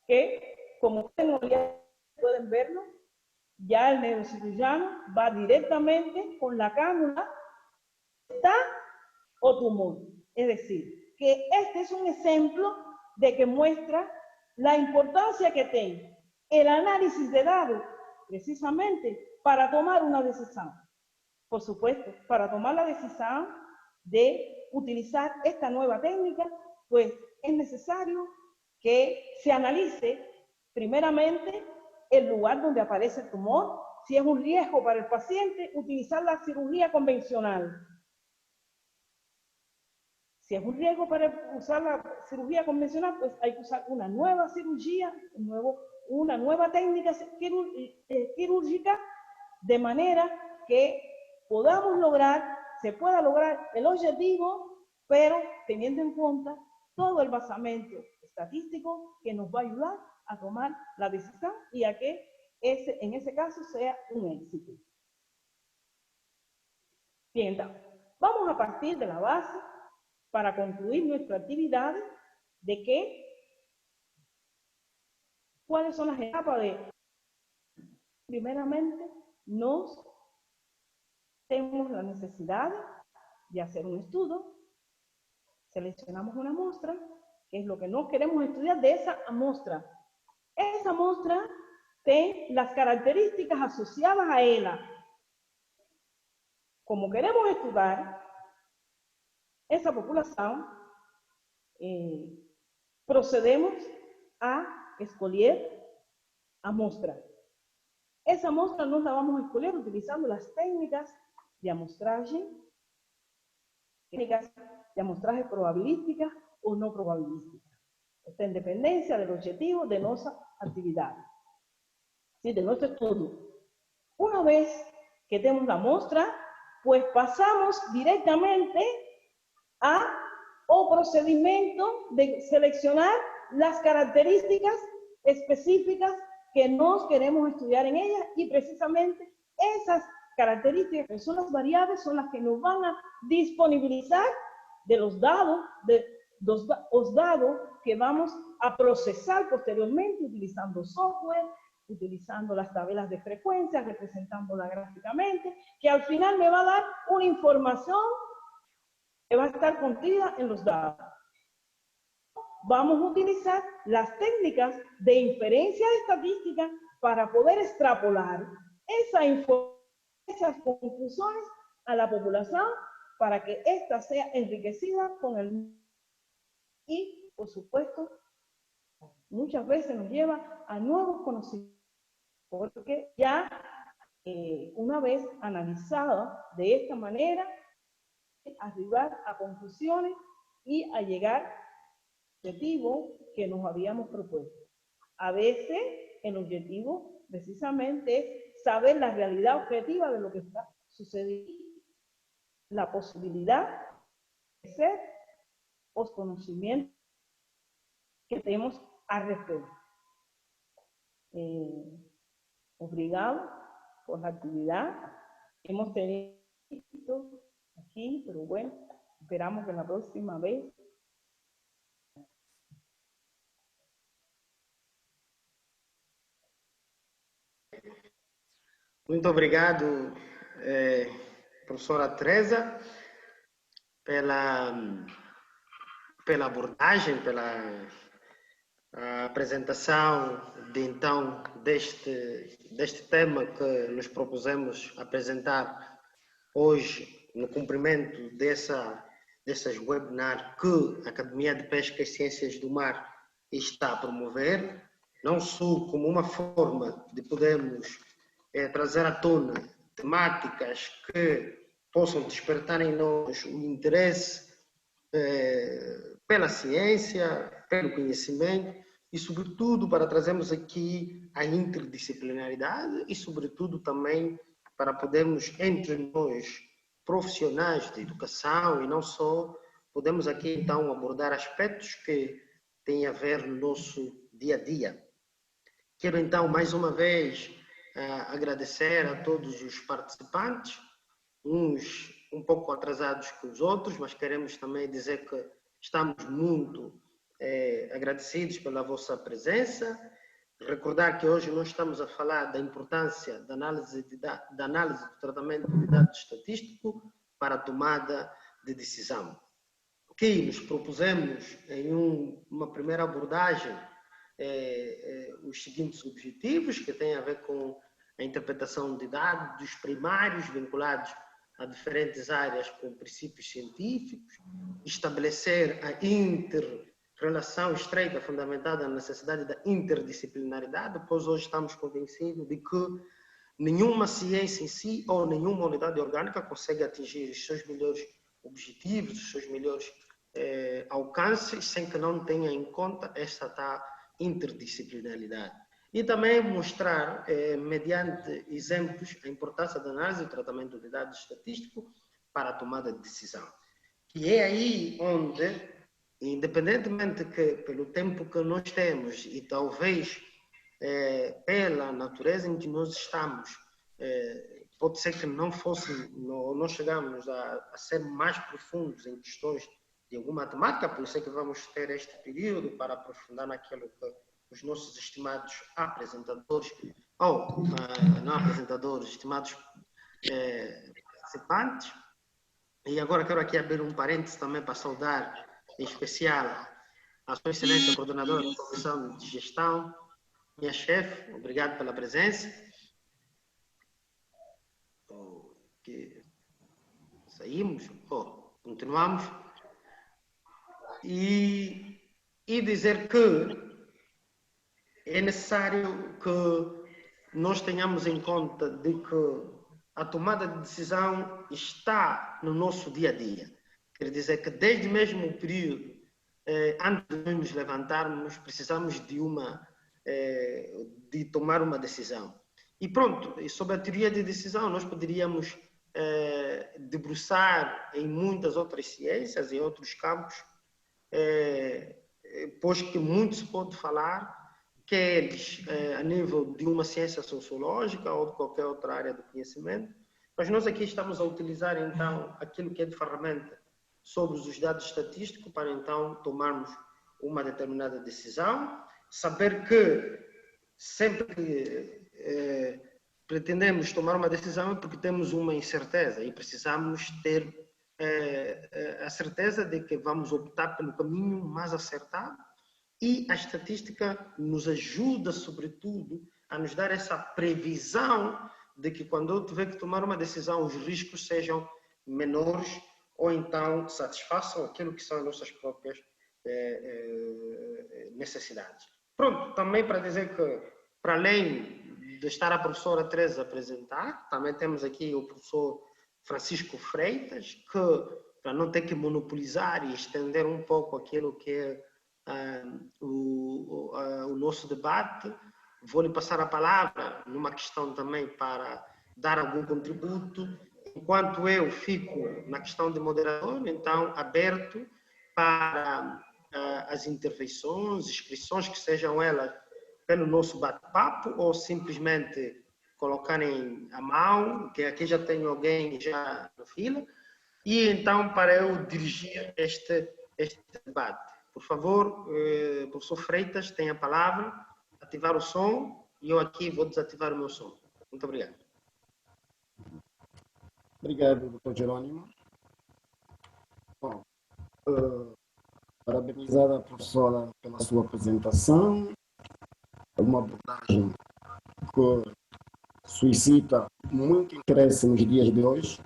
que como ustedes pueden verlo, ya el neurocirujano va directamente con la cánula está o tumor. Es decir, que este es un ejemplo de que muestra la importancia que tiene el análisis de datos precisamente para tomar una decisión. Por supuesto, para tomar la decisión de utilizar esta nueva técnica, pues es necesario que se analice primeramente el lugar donde aparece el tumor, si es un riesgo para el paciente, utilizar la cirugía convencional. Si es un riesgo para usar la cirugía convencional, pues hay que usar una nueva cirugía, una nueva técnica quirúrgica, de manera que se pueda lograr el objetivo, pero teniendo en cuenta todo el basamento estadístico que nos va a ayudar a tomar la decisión y a que en ese caso sea un éxito. Bien, entonces, vamos a partir de la base para concluir nuestra actividad de cuáles son las etapas primeramente, tenemos la necesidad de hacer un estudio, seleccionamos una muestra, que es lo que no queremos estudiar de esa muestra. Esa muestra tiene las características asociadas a ella. Como queremos estudiar esa población, procedemos a escoger a muestra. Esa muestra nos la vamos a escoger utilizando las técnicas de amostraje, probabilísticas o no probabilísticas. Está en dependencia del objetivo de nuestra actividad, ¿sí? De nuestro estudio. Una vez que tenemos la muestra, pues pasamos directamente o procedimiento de seleccionar las características específicas que nos queremos estudiar en ellas, y precisamente esas características, que son las variables, son las que nos van a disponibilizar de los datos, que vamos a procesar posteriormente utilizando software, utilizando las tablas de frecuencias, representándolas gráficamente, que al final me va a dar una información que va a estar contenida en los datos. Vamos a utilizar las técnicas de inferencia estadística para poder extrapolar esas conclusiones a la población para que ésta sea enriquecida con el... Y, por supuesto, muchas veces nos lleva a nuevos conocimientos, porque ya una vez analizado de esta manera, arribar a conclusiones y a llegar al objetivo que nos habíamos propuesto. A veces el objetivo precisamente es saber la realidad objetiva de lo que está sucediendo, la posibilidad de ser los conocimientos que tenemos al respecto. Obrigado por la actividad. Hemos tenido aquí, pero bueno, esperamos que la próxima vez. Muito obrigado, professora Teresa, pela abordagem, pela apresentação então deste tema que nos propusemos apresentar hoje no cumprimento dessas webinars que a Academia de Pesca e Ciências do Mar está a promover, não só como uma forma de podermos trazer à tona temáticas que possam despertar em nós o interesse pela ciência, pelo conhecimento e, sobretudo, para trazermos aqui a interdisciplinaridade e, sobretudo, também para podermos, entre nós, profissionais de educação e não só, podemos aqui, então, abordar aspectos que têm a ver no nosso dia a dia. Quero, então, mais uma vez, agradecer a todos os participantes, uns um pouco atrasados que os outros, mas queremos também dizer que estamos muito agradecidos pela vossa presença. Recordar que hoje nós estamos a falar da importância da análise do tratamento de dados estatísticos para a tomada de decisão. Que nos propusemos em uma primeira abordagem os seguintes objetivos, que têm a ver com a interpretação de dados primários vinculados a diferentes áreas com princípios científicos, estabelecer a inter-relação estreita fundamentada na necessidade da interdisciplinaridade, pois hoje estamos convencidos de que nenhuma ciência em si ou nenhuma unidade orgânica consegue atingir os seus melhores objetivos, os seus melhores alcances, sem que não tenha em conta esta tal interdisciplinaridade. E também mostrar, mediante exemplos, a importância da análise e tratamento de dados estatísticos para a tomada de decisão. Que é aí onde, independentemente que pelo tempo que nós temos e talvez pela natureza em que nós estamos, pode ser que não chegamos a ser mais profundos em questões de alguma temática, por isso é que vamos ter este período para aprofundar naquilo que os nossos estimados apresentadores, ou não apresentadores, estimados participantes. E agora quero aqui abrir um parênteses também para saudar, em especial, a sua excelência coordenadora da Comissão de Gestão, minha chefe, obrigado pela presença. Saímos, continuamos. E dizer que é necessário que nós tenhamos em conta de que a tomada de decisão está no nosso dia a dia. Quer dizer que desde mesmo o período, antes de nos levantarmos, precisamos de tomar uma decisão. E pronto, sobre a teoria de decisão, nós poderíamos debruçar em muitas outras ciências, em outros campos, pois que muito se pode falar, quer a nível de uma ciência sociológica ou de qualquer outra área do conhecimento, mas nós aqui estamos a utilizar então aquilo que é de ferramenta sobre os dados estatísticos para então tomarmos uma determinada decisão, saber que sempre que pretendemos tomar uma decisão é porque temos uma incerteza e precisamos ter a certeza de que vamos optar pelo caminho mais acertado, e a estatística nos ajuda, sobretudo, a nos dar essa previsão de que quando eu tiver que tomar uma decisão, os riscos sejam menores ou então satisfaçam aquilo que são as nossas próprias necessidades. Pronto, também para dizer que, para além de estar a professora Teresa a apresentar, também temos aqui o professor Francisco Freitas, que, para não ter que monopolizar e estender um pouco aquilo que é o nosso debate, vou-lhe passar a palavra numa questão também para dar algum contributo, enquanto eu fico na questão de moderador, então aberto para as intervenções, inscrições, que sejam elas pelo nosso bate-papo ou simplesmente colocarem a mão, que aqui já tenho alguém já na fila, E então, para eu dirigir este debate, por favor, professor Freitas, tem a palavra, ativar o som, e eu aqui vou desativar o meu som. Muito obrigado. Obrigado, doutor Jerônimo. Bom, parabenizar a professora pela sua apresentação. É uma abordagem que suscita muito interesse nos dias de hoje,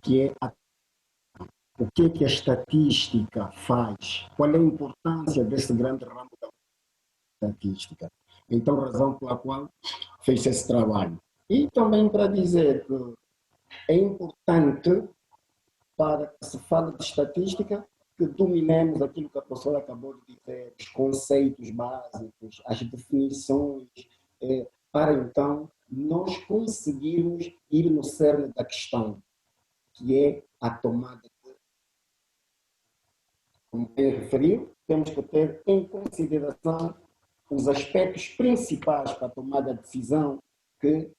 que é o que a estatística faz, qual é a importância desse grande ramo da estatística. Então, razão pela qual fez esse trabalho. E também para dizer que é importante, para que se fale de estatística, que dominemos aquilo que a professora acabou de dizer, os conceitos básicos, as definições, para então nós conseguirmos ir no cerne da questão, que é a tomada de, como bem referiu, temos que ter em consideração os aspectos principais para a tomada de decisão, que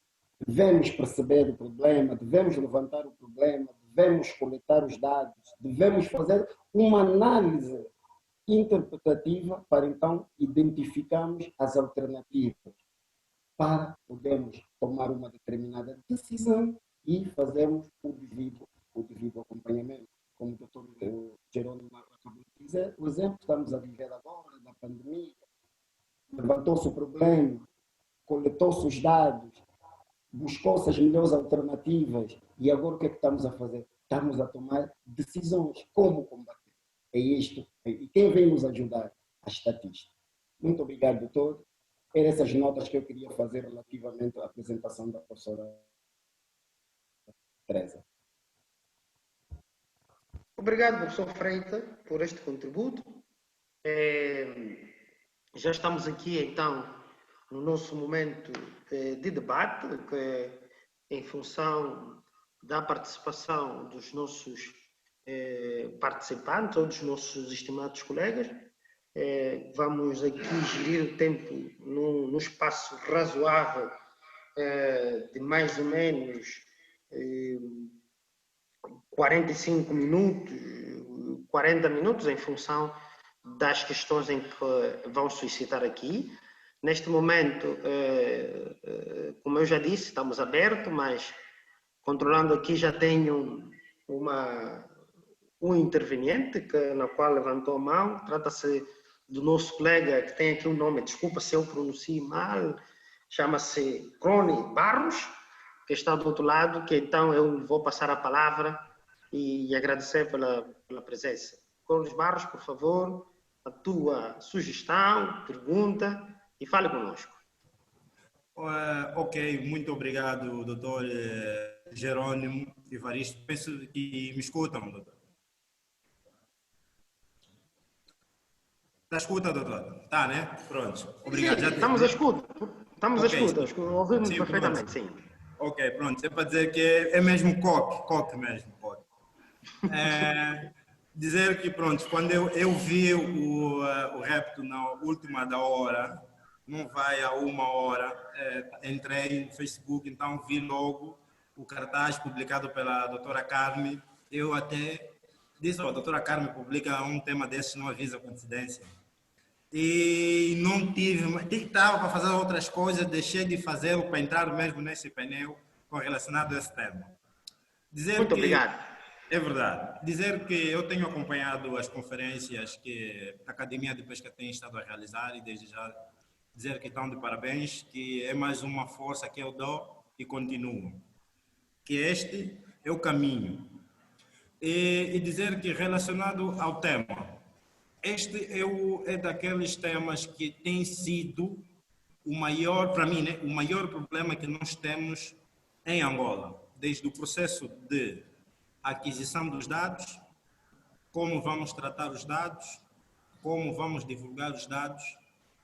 devemos perceber o problema, devemos levantar o problema, devemos coletar os dados, devemos fazer uma análise interpretativa para então identificarmos as alternativas para podermos tomar uma determinada decisão e fazermos o devido acompanhamento. Como o doutor Jerônimo acabou de dizer, o exemplo que estamos a viver agora, da pandemia, levantou-se o problema, coletou-se os dados, buscou-se as melhores alternativas e agora o que é que estamos a fazer? Estamos a tomar decisões. Como combater? É isto. E quem vem nos ajudar? A estatística. Muito obrigado, doutor. Eram essas notas que eu queria fazer relativamente à apresentação da professora Teresa. Obrigado, professor Freitas, por este contributo. Já estamos aqui, então, no nosso momento de debate, que é em função da participação dos nossos participantes ou dos nossos estimados colegas. Vamos aqui gerir o tempo num espaço razoável de mais ou menos 45 minutos, 40 minutos, em função das questões em que vão suscitar aqui. Neste momento, como eu já disse, estamos abertos, mas controlando aqui já tenho um interveniente na qual levantou a mão. Trata-se do nosso colega que tem aqui um nome, desculpa se eu pronuncio mal, chama-se Crone Barros, que está do outro lado, que então eu vou passar a palavra e agradecer pela presença. Crone Barros, por favor, a tua sugestão, pergunta e fale conosco. Ok, muito obrigado, doutor Jerônimo Evaristo. Penso que me escutam, doutor. Está a escuta, doutor? Está, né? Pronto. Obrigado. Sim, estamos a escuta. Estamos okay, a escuta. Ouvimos perfeitamente, sim. Ok, pronto. É para dizer que é mesmo coque mesmo. Coque. Dizer que, pronto, quando eu vi o repto na última da hora, não vai a uma hora, entrei no Facebook, então vi logo o cartaz publicado pela doutora Carme. Eu até disse, a doutora Carme publica um tema desses, não avisa coincidência. E não estava para fazer outras coisas, deixei de fazê-lo para entrar mesmo nesse painel relacionado a esse tema. Muito obrigado. É verdade. Dizer que eu tenho acompanhado as conferências que a Academia de Pesca tem estado a realizar e desde já dizer que estão de parabéns, que é mais uma força que eu dou e continuo. Que este é o caminho. E dizer que relacionado ao tema, este é daqueles temas que tem sido o maior, para mim, né, o maior problema que nós temos em Angola, desde o processo de aquisição dos dados, como vamos tratar os dados, como vamos divulgar os dados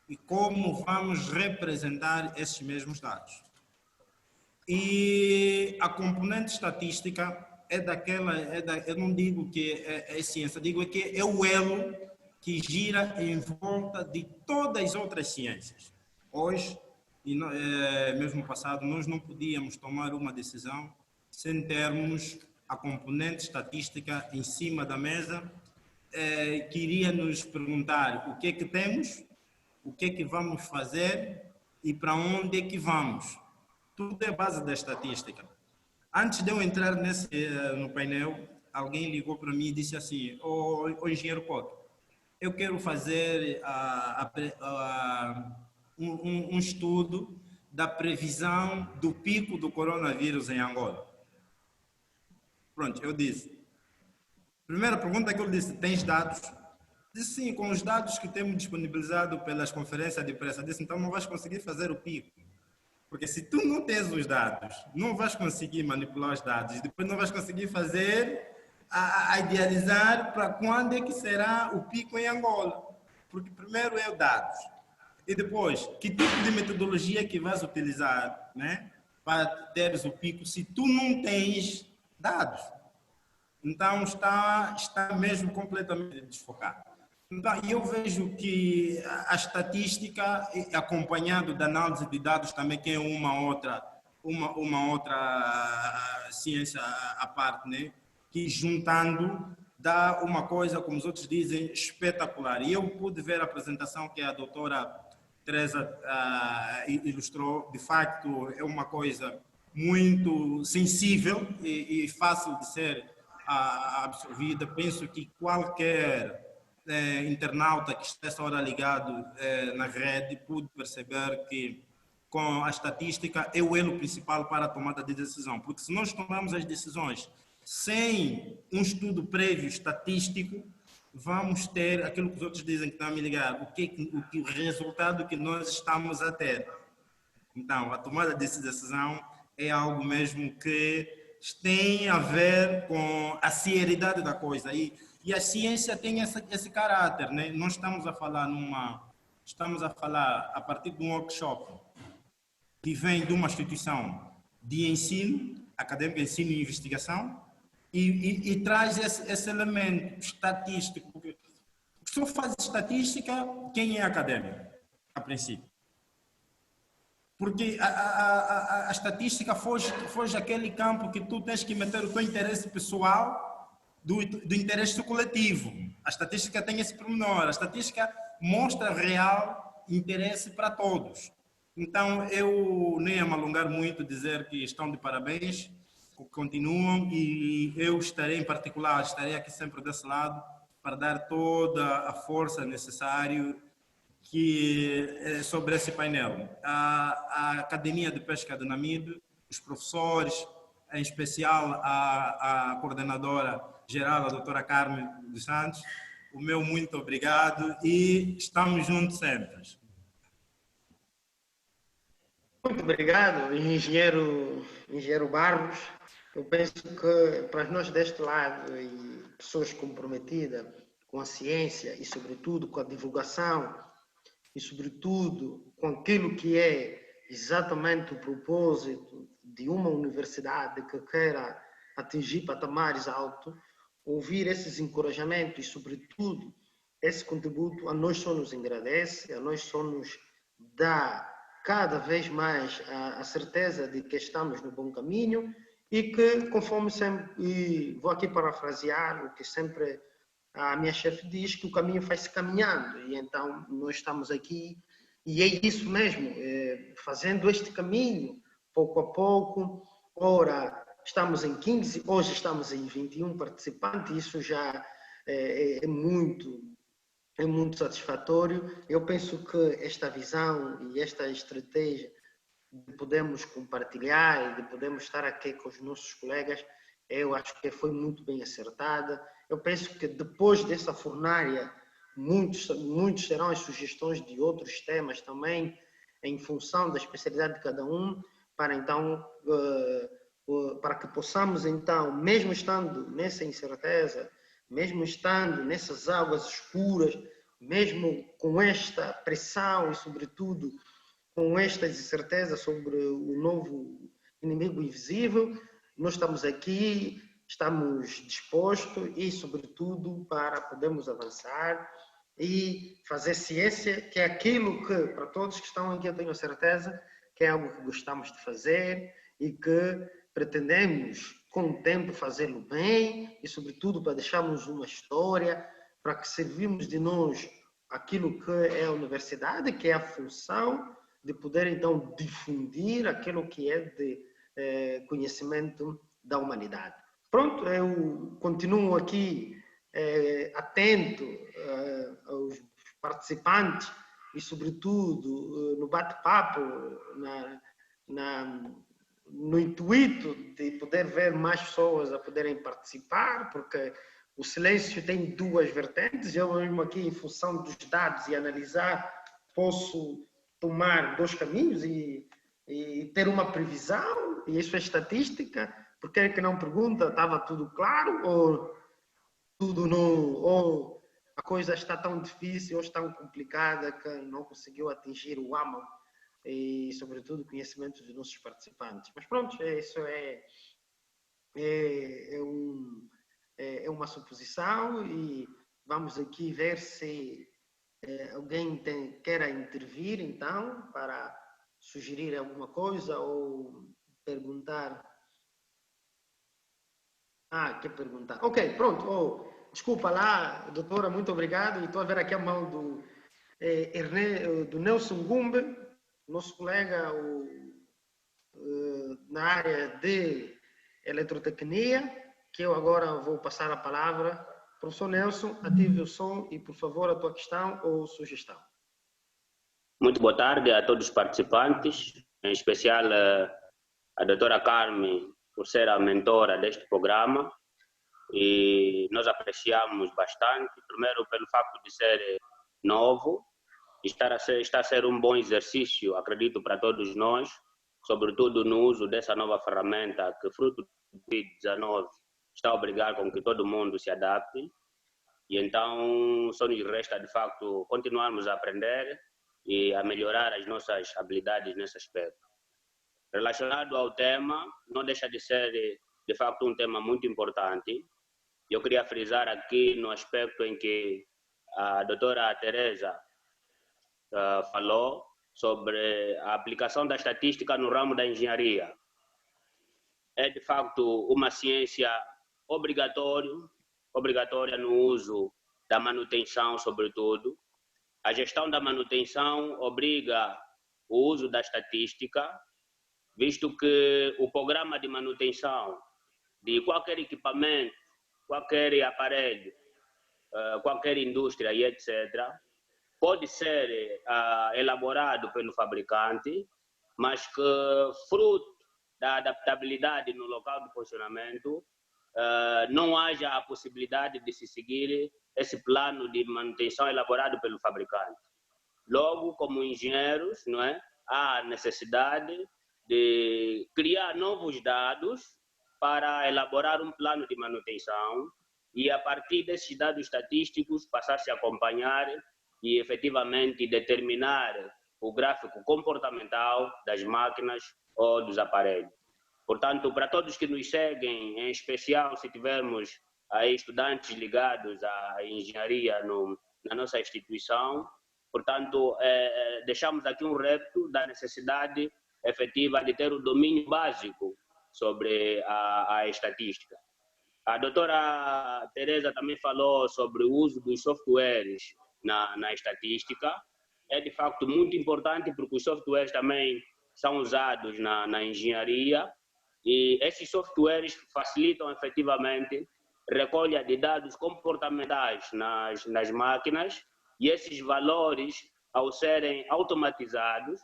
e como vamos representar esses mesmos dados. E a componente estatística eu não digo que é ciência, digo que é o elo que gira em volta de todas as outras ciências. Hoje, e mesmo no passado, nós não podíamos tomar uma decisão sem termos a componente estatística em cima da mesa, que iria nos perguntar o que é que temos, o que é que vamos fazer e para onde é que vamos. Tudo é base da estatística. Antes de eu entrar no painel, alguém ligou para mim e disse assim: "Ô engenheiro Couto, eu quero fazer um estudo da previsão do pico do coronavírus em Angola." Pronto, eu disse. Primeira pergunta que eu disse: "Tens dados?" Disse sim, com os dados que temos disponibilizado pelas conferências de imprensa. Disse: "Então não vais conseguir fazer o pico. Porque se tu não tens os dados, não vais conseguir manipular os dados, depois não vais conseguir fazer a idealizar para quando é que será o pico em Angola. Porque primeiro é o dados. E depois, que tipo de metodologia que vais utilizar, né, para teres o pico se tu não tens dados?" Então está mesmo completamente desfocado. Então, eu vejo que a estatística, acompanhado da análise de dados também, que é uma outra ciência à parte, né? Que juntando dá uma coisa, como os outros dizem, espetacular. E eu pude ver a apresentação que a doutora Teresa ilustrou. De facto, é uma coisa muito sensível e fácil de ser absorvida. Penso que qualquer internauta que esteja hora ligado na rede pude perceber que com a estatística é o elo principal para a tomada de decisão, porque se nós tomamos as decisões sem um estudo prévio estatístico, vamos ter aquilo que os outros dizem que estão a me ligar, o resultado que nós estamos a ter. Então, a tomada dessa decisão é algo mesmo que tem a ver com a seriedade da coisa. E a ciência tem esse caráter, né? Nós estamos a falar a partir de um workshop que vem de uma instituição de ensino, acadêmico, ensino e investigação, e traz esse elemento estatístico. Porque se eu faço estatística, quem é acadêmico, a princípio? Porque a estatística foge aquele campo que tu tens que meter o teu interesse pessoal do interesse coletivo. A estatística tem esse pormenor. A estatística mostra real interesse para todos. Então, eu nem ia me alongar muito, dizer que estão de parabéns, continuam, e eu estarei aqui sempre desse lado para dar toda a força necessária sobre esse painel. A Academia de Pesca de Namibe, os professores, em especial a coordenadora geral, a doutora Carmen dos Santos, o meu muito obrigado e estamos juntos sempre. Muito obrigado, engenheiro Barros. Eu penso que para nós deste lado, e pessoas comprometidas com a ciência e sobretudo com a divulgação e sobretudo com aquilo que é exatamente o propósito de uma universidade que queira atingir patamares altos, ouvir esses encorajamentos e sobretudo esse contributo a nós só nos engrandece, a nós só nos dá cada vez mais a certeza de que estamos no bom caminho e que, conforme sempre, e vou aqui parafrasear o que sempre a minha chefe diz, que o caminho vai-se caminhando, e então nós estamos aqui, e é isso mesmo, fazendo este caminho, pouco a pouco. Ora, estamos em 15, hoje estamos em 21 participantes, isso já é muito satisfatório. Eu penso que esta visão e esta estratégia de podermos compartilhar e de podermos estar aqui com os nossos colegas, eu acho que foi muito bem acertada. Eu penso que depois dessa fornalha, muitos serão as sugestões de outros temas também, em função da especialidade de cada um, para que possamos então, mesmo estando nessa incerteza, mesmo estando nessas águas escuras, mesmo com esta pressão e, sobretudo, com esta incerteza sobre o novo inimigo invisível, nós estamos aqui, estamos dispostos e, sobretudo, para podermos avançar e fazer ciência, que é aquilo que, para todos que estão aqui, eu tenho certeza, que é algo que gostamos de fazer e que pretendemos com o tempo fazê-lo bem e, sobretudo, para deixarmos uma história, para que servimos de nós aquilo que é a universidade, que é a função de poder, então, difundir aquilo que é de conhecimento da humanidade. Pronto, eu continuo aqui atento aos participantes e, sobretudo, no bate-papo, no intuito de poder ver mais pessoas a poderem participar, porque o silêncio tem duas vertentes. Eu mesmo aqui, em função dos dados e analisar, posso tomar dois caminhos e ter uma previsão, e isso é estatística. Porque é que não pergunta, estava tudo claro, ou tudo não, ou a coisa está tão difícil ou tão complicada que não conseguiu atingir o âmago e, sobretudo, o conhecimento dos nossos participantes. Mas pronto, isso é uma suposição e vamos aqui ver se alguém queira intervir, então, para sugerir alguma coisa ou perguntar. Quer perguntar. Ok, pronto. Desculpa lá, doutora, muito obrigado. E estou a ver aqui a mão do Nelson Gumbe, nosso colega na área de eletrotecnia, que eu agora vou passar a palavra. Professor Nelson, ative o som e, por favor, a tua questão ou sugestão. Muito boa tarde a todos os participantes, em especial a doutora Carmen, por ser a mentora deste programa, e nós apreciamos bastante, primeiro pelo facto de ser novo, está a ser um bom exercício, acredito, para todos nós, sobretudo no uso dessa nova ferramenta que, fruto do Covid-19, está a obrigar com que todo mundo se adapte, e então só nos resta, de facto, continuarmos a aprender e a melhorar as nossas habilidades nesse aspecto. Relacionado ao tema, não deixa de ser, de facto, um tema muito importante. Eu queria frisar aqui no aspecto em que a doutora Teresa falou sobre a aplicação da estatística no ramo da engenharia. É, de facto, uma ciência obrigatória no uso da manutenção, sobretudo. A gestão da manutenção obriga o uso da estatística, visto que o programa de manutenção de qualquer equipamento, qualquer aparelho, qualquer indústria e etc., pode ser elaborado pelo fabricante, mas que, fruto da adaptabilidade no local de funcionamento, não haja a possibilidade de se seguir esse plano de manutenção elaborado pelo fabricante. Logo, como engenheiros, não é, há necessidade de criar novos dados para elaborar um plano de manutenção e, a partir desses dados estatísticos, passar-se a acompanhar e, efetivamente, determinar o gráfico comportamental das máquinas ou dos aparelhos. Portanto, para todos que nos seguem, em especial se tivermos aí estudantes ligados à engenharia na nossa instituição, portanto, deixamos aqui um repto da necessidade efetiva de ter o domínio básico sobre a estatística. A doutora Teresa também falou sobre o uso dos softwares na estatística. É, de facto, muito importante porque os softwares também são usados na engenharia e esses softwares facilitam efetivamente a recolha de dados comportamentais nas máquinas e esses valores, ao serem automatizados,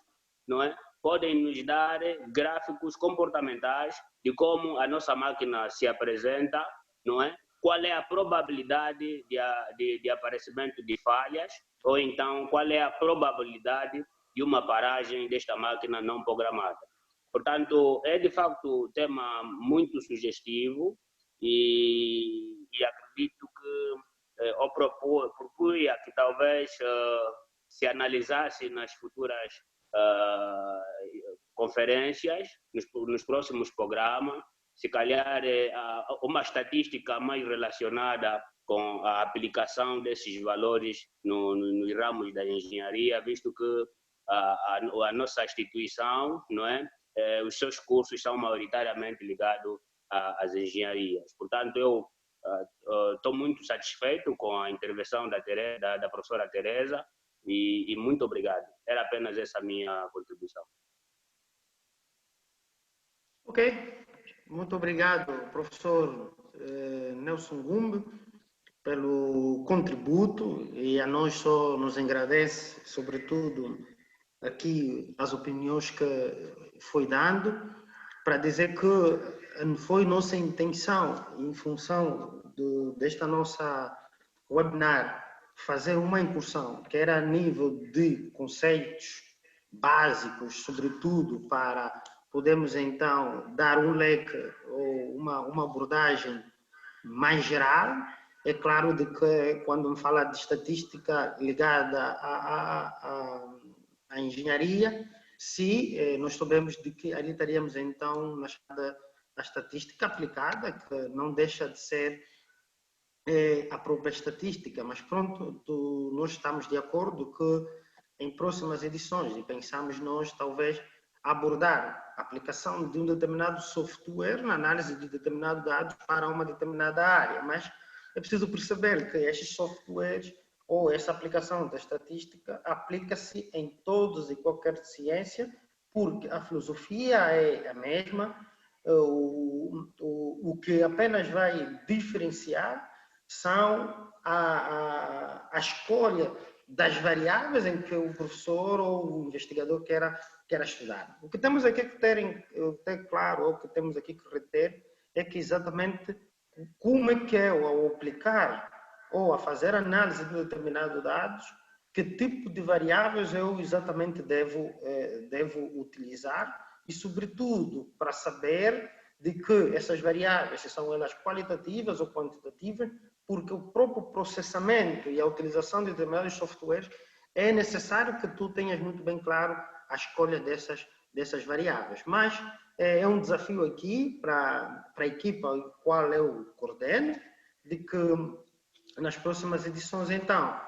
não é, podem nos dar gráficos comportamentais de como a nossa máquina se apresenta, não é? Qual é a probabilidade de aparecimento de falhas, ou então qual é a probabilidade de uma paragem desta máquina não programada. Portanto, é de facto um tema muito sugestivo e acredito que eu propunha que talvez se analisasse nas futuras conferências, nos próximos programas, se calhar uma estatística mais relacionada com a aplicação desses valores nos ramos da engenharia, visto que a nossa instituição, não é, os seus cursos são maioritariamente ligados as engenharias. Portanto, eu estou muito satisfeito com a intervenção da professora Teresa e muito obrigado. Era apenas essa a minha contribuição. Ok, muito obrigado, professor Nelson Gumbe, pelo contributo, e a nós só nos agradece, sobretudo, aqui as opiniões que foi dando, para dizer que foi nossa intenção, em função desta nossa webinar, fazer uma incursão, que era a nível de conceitos básicos, sobretudo para podermos então dar um leque ou uma abordagem mais geral. É claro de que quando me fala de estatística ligada à engenharia, se nós sabemos de que ali estaríamos então na estatística aplicada, que não deixa de ser a própria estatística, mas pronto, nós estamos de acordo que em próximas edições, e pensamos nós talvez abordar a aplicação de um determinado software na análise de determinados dados para uma determinada área, mas é preciso perceber que estes softwares ou essa aplicação da estatística aplica-se em todas e qualquer ciência, porque a filosofia é a mesma. O que apenas vai diferenciar são a escolha das variáveis em que o professor ou o investigador queira estudar. O que temos aqui que ter claro, ou o que temos aqui que reter, é que exatamente como é que eu, ao aplicar ou a fazer análise de determinados dados, que tipo de variáveis eu exatamente devo utilizar, e sobretudo para saber de que essas variáveis, se são elas qualitativas ou quantitativas, porque o próprio processamento e a utilização de determinados softwares é necessário que tu tenhas muito bem claro a escolha dessas variáveis. Mas é um desafio aqui para a equipa a qual eu coordeno, de que nas próximas edições, então,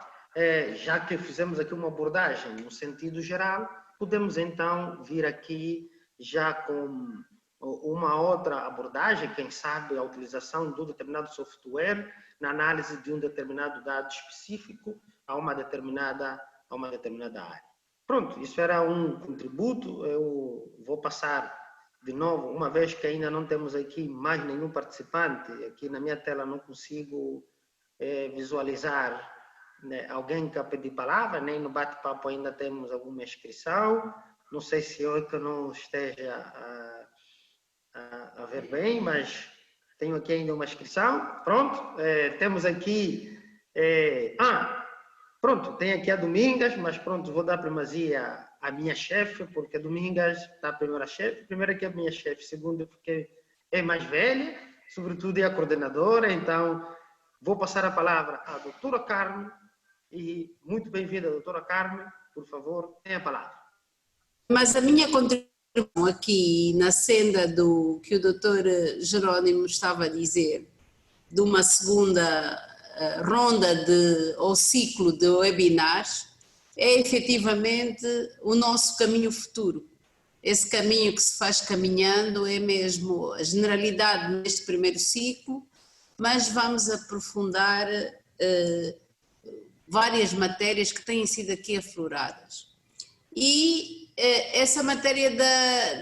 já que fizemos aqui uma abordagem no sentido geral, podemos então vir aqui já com uma outra abordagem, quem sabe a utilização de um determinado software na análise de um determinado dado específico a uma determinada área. Pronto, isso era um contributo. Eu vou passar de novo, uma vez que ainda não temos aqui mais nenhum participante, aqui na minha tela não consigo visualizar, né, alguém que pedir palavra, nem no bate-papo ainda temos alguma inscrição. Não sei se eu que não esteja a ver bem, mas tenho aqui ainda uma inscrição. Pronto, temos aqui... pronto, tem aqui a Domingas, mas pronto, vou dar primazia à minha chefe, porque a Domingas está a primeira chefe. Primeiro que é a minha chefe, segundo porque é mais velha, sobretudo é a coordenadora. Então, vou passar a palavra à doutora Carmen, e muito bem-vinda, doutora Carmen, por favor, tenha a palavra. Mas a minha contribuição aqui na senda do que o doutor Jerónimo estava a dizer, de uma segunda ronda ou ciclo de webinars, é efetivamente o nosso caminho futuro. Esse caminho que se faz caminhando é mesmo a generalidade neste primeiro ciclo, mas vamos aprofundar várias matérias que têm sido aqui afloradas. E essa matéria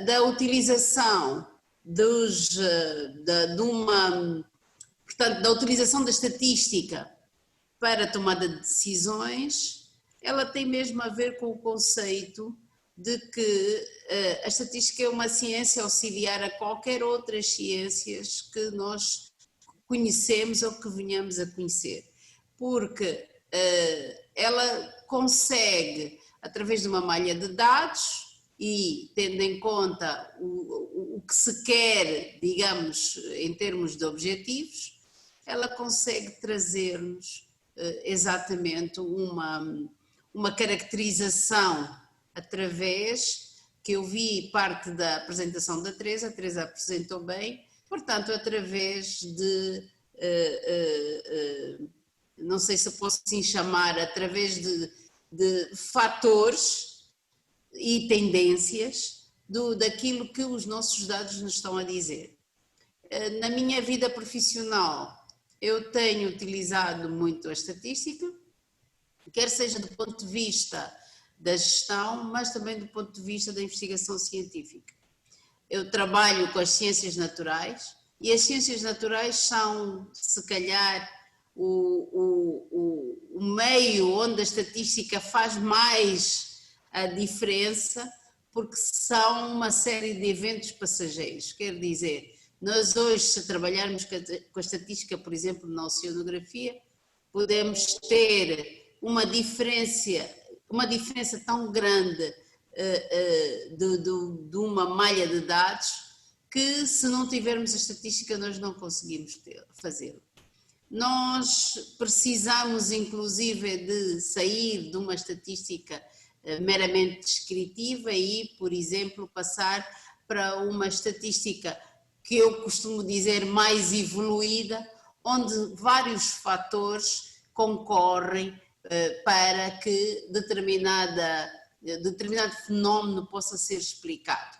da utilização portanto, da utilização da estatística para a tomada de decisões, ela tem mesmo a ver com o conceito de que a estatística é uma ciência auxiliar a qualquer outras ciências que nós conhecemos ou que venhamos a conhecer, porque ela consegue, através de uma malha de dados e tendo em conta o que se quer, digamos, em termos de objetivos, ela consegue trazer-nos exatamente uma caracterização através, que eu vi parte da apresentação da Teresa, a Teresa apresentou bem, portanto, através de, não sei se eu posso assim chamar, através de fatores e tendências daquilo que os nossos dados nos estão a dizer. Na minha vida profissional, eu tenho utilizado muito a estatística, quer seja do ponto de vista da gestão, mas também do ponto de vista da investigação científica. Eu trabalho com as ciências naturais e as ciências naturais são, se calhar, o meio onde a estatística faz mais a diferença, porque são uma série de eventos passageiros. Quer dizer, nós hoje, se trabalharmos com a estatística, por exemplo, na oceanografia, podemos ter uma diferença tão grande de uma malha de dados que, se não tivermos a estatística, nós não conseguimos fazê-lo. Nós precisamos, inclusive, de sair de uma estatística meramente descritiva e, por exemplo, passar para uma estatística que eu costumo dizer mais evoluída, onde vários fatores concorrem para que determinado fenómeno possa ser explicado.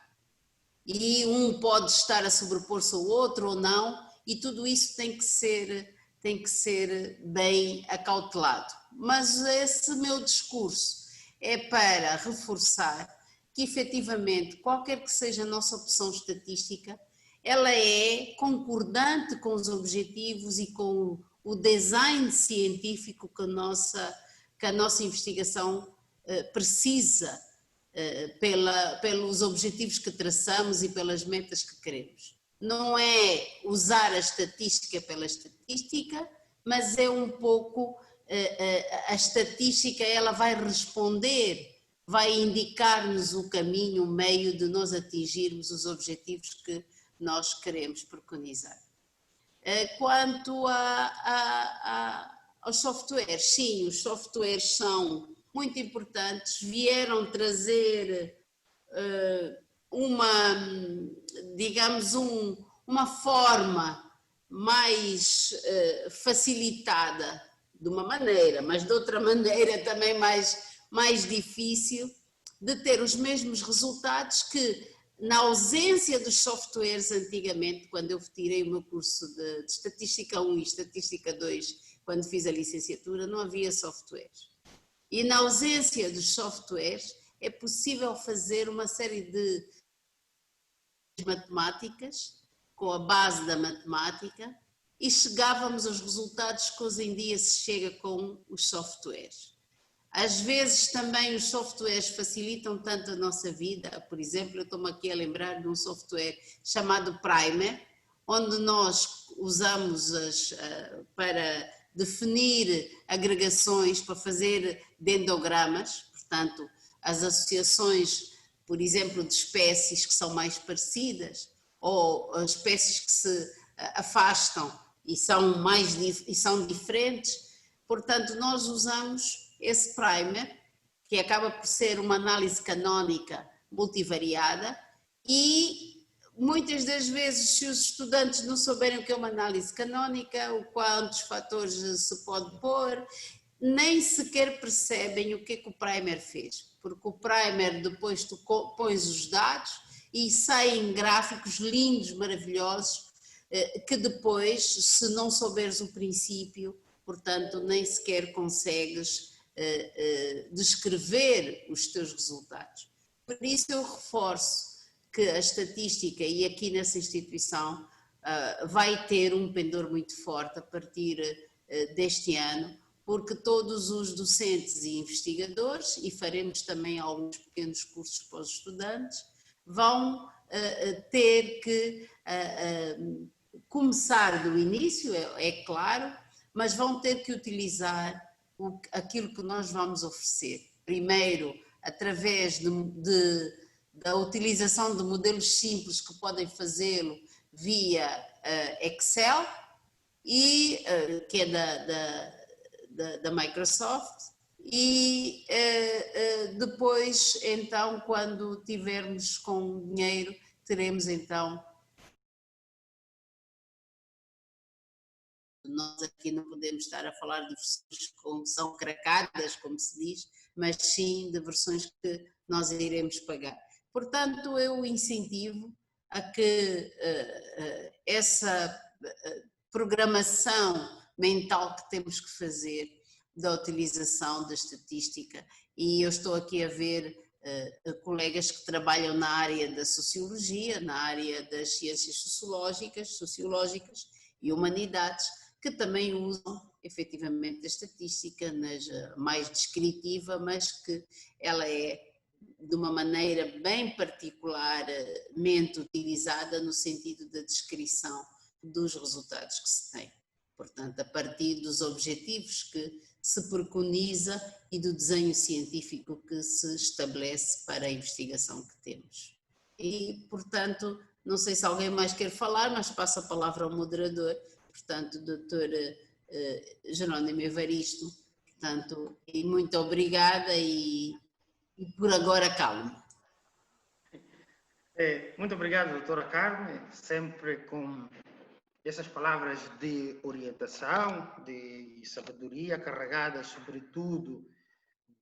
E um pode estar a sobrepor-se ao outro ou não, e tudo isso tem que ser bem acautelado. Mas esse meu discurso é para reforçar que, efetivamente, qualquer que seja a nossa opção estatística, ela é concordante com os objetivos e com o design científico que a nossa investigação precisa pelos objetivos que traçamos e pelas metas que queremos. Não é usar a estatística pela estatística, mas é um pouco a estatística, ela vai responder, vai indicar-nos o caminho, o meio de nós atingirmos os objetivos que nós queremos preconizar. Quanto aos softwares, sim, os softwares são muito importantes, vieram trazer uma forma mais facilitada de uma maneira, mas de outra maneira também mais difícil, de ter os mesmos resultados que, na ausência dos softwares antigamente, quando eu tirei o meu curso de Estatística 1 e Estatística 2, quando fiz a licenciatura, não havia softwares. E na ausência dos softwares é possível fazer uma série de matemáticas, com a base da matemática, e chegávamos aos resultados que hoje em dia se chega com os softwares. Às vezes também os softwares facilitam tanto a nossa vida, por exemplo, eu estou-me aqui a lembrar de um software chamado Primer, onde nós usamos para definir agregações, para fazer dendogramas, portanto, as associações, por exemplo, de espécies que são mais parecidas, ou espécies que se afastam e são diferentes. Portanto, nós usamos esse primer, que acaba por ser uma análise canónica multivariada, e muitas das vezes, se os estudantes não souberem o que é uma análise canónica, o quantos fatores se pode pôr, nem sequer percebem o que o primer fez, porque o primer depois tu pões os dados e saem gráficos lindos, maravilhosos, que depois, se não souberes o princípio, portanto, nem sequer consegues descrever os teus resultados. Por isso eu reforço que a estatística, e aqui nessa instituição, vai ter um pendor muito forte a partir deste ano, porque todos os docentes e investigadores, e faremos também alguns pequenos cursos para os estudantes, vão ter que começar do início, é claro, mas vão ter que utilizar aquilo que nós vamos oferecer. Primeiro, através da utilização de modelos simples que podem fazê-lo via Excel, que é da Microsoft, e depois, então, quando tivermos com dinheiro, teremos então. Nós aqui não podemos estar a falar de versões como são cracadas, como se diz, mas sim de versões que nós iremos pagar. Portanto, eu incentivo a que essa programação mental que temos que fazer da utilização da estatística, e eu estou aqui a ver colegas que trabalham na área da sociologia, na área das ciências sociológicas e humanidades, que também usam efetivamente a estatística mais descritiva, mas que ela é de uma maneira bem particularmente utilizada no sentido da descrição dos resultados que se tem. Portanto, a partir dos objetivos que se preconiza e do desenho científico que se estabelece para a investigação que temos. E, portanto, não sei se alguém mais quer falar, mas passo a palavra ao moderador, portanto, Dr. Jerónimo Evaristo, portanto, e muito obrigada e por agora calmo. Muito obrigado, doutora Carmen, sempre com essas palavras de orientação, de sabedoria, carregadas, sobretudo,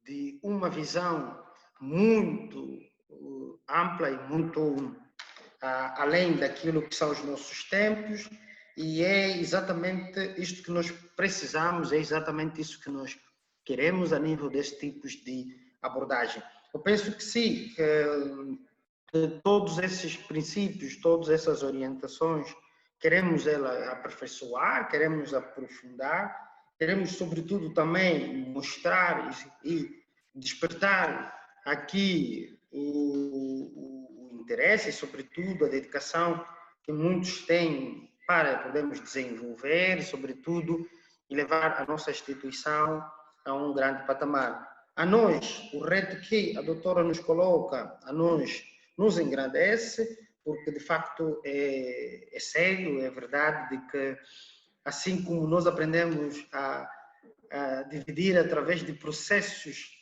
de uma visão muito ampla e muito além daquilo que são os nossos tempos, e é exatamente isto que nós precisamos, é exatamente isso que nós queremos a nível destes tipos de abordagem. Eu penso que sim, que todos esses princípios, todas essas orientações, queremos ela aperfeiçoar, queremos aprofundar, queremos sobretudo também mostrar e despertar aqui o interesse e sobretudo a dedicação que muitos têm para podermos desenvolver, sobretudo, e levar a nossa instituição a um grande patamar. A nós, o reto que a doutora nos coloca, a nós nos engrandece, porque de facto é sério, é verdade de que assim como nós aprendemos a dividir através de processos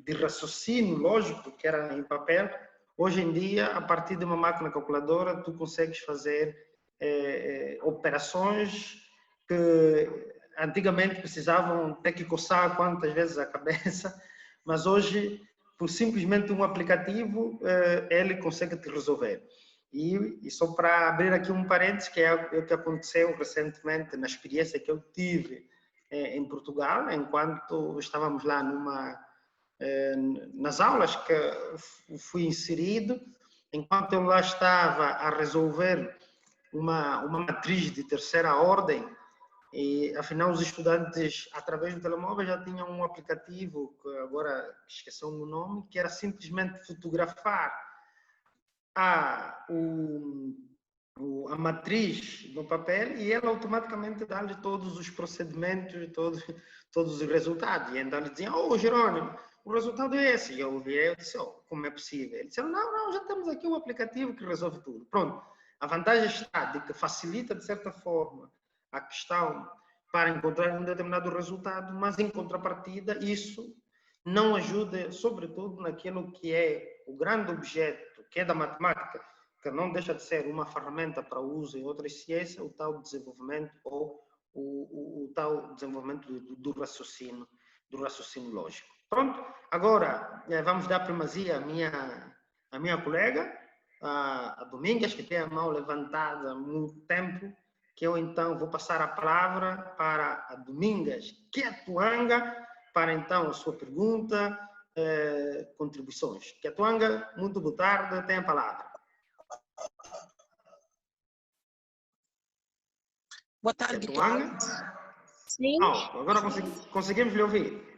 de raciocínio lógico que era em papel, hoje em dia, a partir de uma máquina calculadora, tu consegues fazer operações que antigamente precisavam ter que coçar quantas vezes a cabeça, mas hoje, por simplesmente um aplicativo, ele consegue te resolver. E só para abrir aqui um parênteses, que é o que aconteceu recentemente na experiência que eu tive em Portugal, enquanto estávamos lá nas aulas que fui inserido, enquanto eu lá estava a resolver uma matriz de terceira ordem, e afinal os estudantes, através do telemóvel, já tinham um aplicativo, que agora esqueci o nome, que era simplesmente fotografar a matriz no papel e ela automaticamente dá-lhe todos os procedimentos, todos os resultados. E então ele dizia, Jerônimo, o resultado é esse. E eu virei e disse, como é possível? Ele disse, não, já temos aqui um aplicativo que resolve tudo. Pronto, a vantagem está de que facilita, de certa forma, a questão para encontrar um determinado resultado, mas em contrapartida isso não ajuda, sobretudo, naquilo que é o grande objeto, que é da matemática, que não deixa de ser uma ferramenta para uso em outras ciências, o tal desenvolvimento ou o tal desenvolvimento do raciocínio lógico. Pronto, agora vamos dar primazia à minha colega, a Domingas, que tem a mão levantada há muito tempo, que eu então vou passar a palavra para a Domingas Kiatuanga, para então a sua pergunta, contribuições. Kiatuanga, muito boa tarde, tem a palavra. Boa tarde, Kiatuanga? Sim. Agora conseguimos lhe ouvir.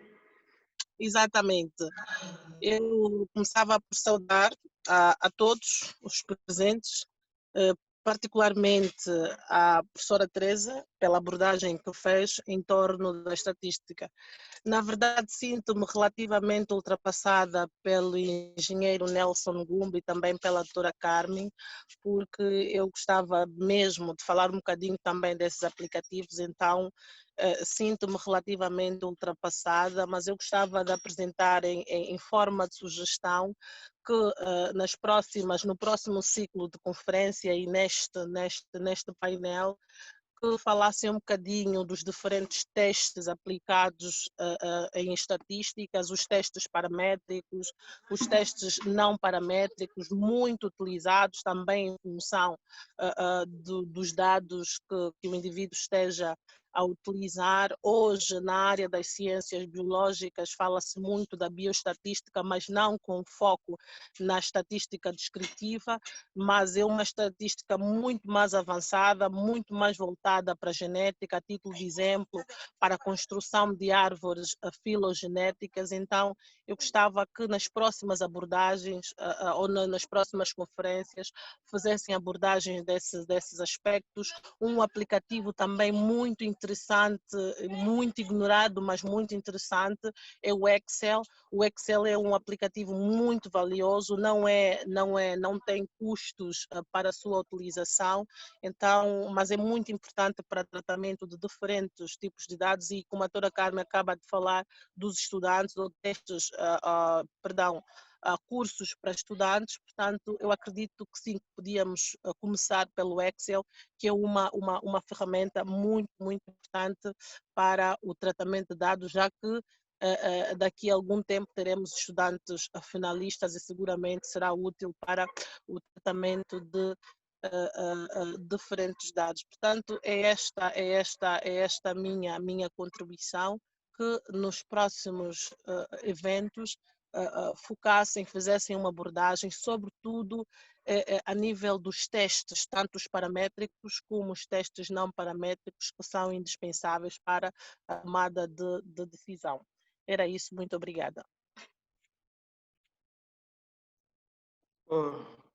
Exatamente. Eu começava por saudar a todos os presentes, particularmente a professora Teresa, pela abordagem que fez em torno da estatística. Na verdade, sinto-me relativamente ultrapassada pelo engenheiro Nelson Gumbo e também pela doutora Carmen, porque eu gostava mesmo de falar um bocadinho também desses aplicativos, então sinto-me relativamente ultrapassada, mas eu gostava de apresentar em forma de sugestão que no próximo ciclo de conferência e neste painel que falassem um bocadinho dos diferentes testes aplicados em estatísticas, os testes paramétricos, os testes não paramétricos, muito utilizados também em função dos dados que o indivíduo esteja a utilizar. Hoje, na área das ciências biológicas, fala-se muito da bioestatística, mas não com foco na estatística descritiva, mas é uma estatística muito mais avançada, muito mais voltada para a genética, a título de exemplo, para a construção de árvores filogenéticas. Então, eu gostava que nas próximas abordagens ou nas próximas conferências fizessem abordagens desses aspectos. Um aplicativo também muito interessante, muito ignorado, mas muito interessante, é o Excel. O Excel é um aplicativo muito valioso, não tem custos para a sua utilização, então, mas é muito importante para tratamento de diferentes tipos de dados e, como a doutora Carmen acaba de falar, dos estudantes, ou testes, cursos para estudantes. Portanto, eu acredito que sim, podíamos começar pelo Excel, que é uma ferramenta muito, muito importante para o tratamento de dados, já que daqui a algum tempo teremos estudantes finalistas e seguramente será útil para o tratamento de diferentes dados. Portanto, é esta minha contribuição, que nos próximos eventos focassem, fizessem uma abordagem, sobretudo a nível dos testes, tanto os paramétricos como os testes não paramétricos, que são indispensáveis para a tomada de decisão. Era isso, muito obrigada.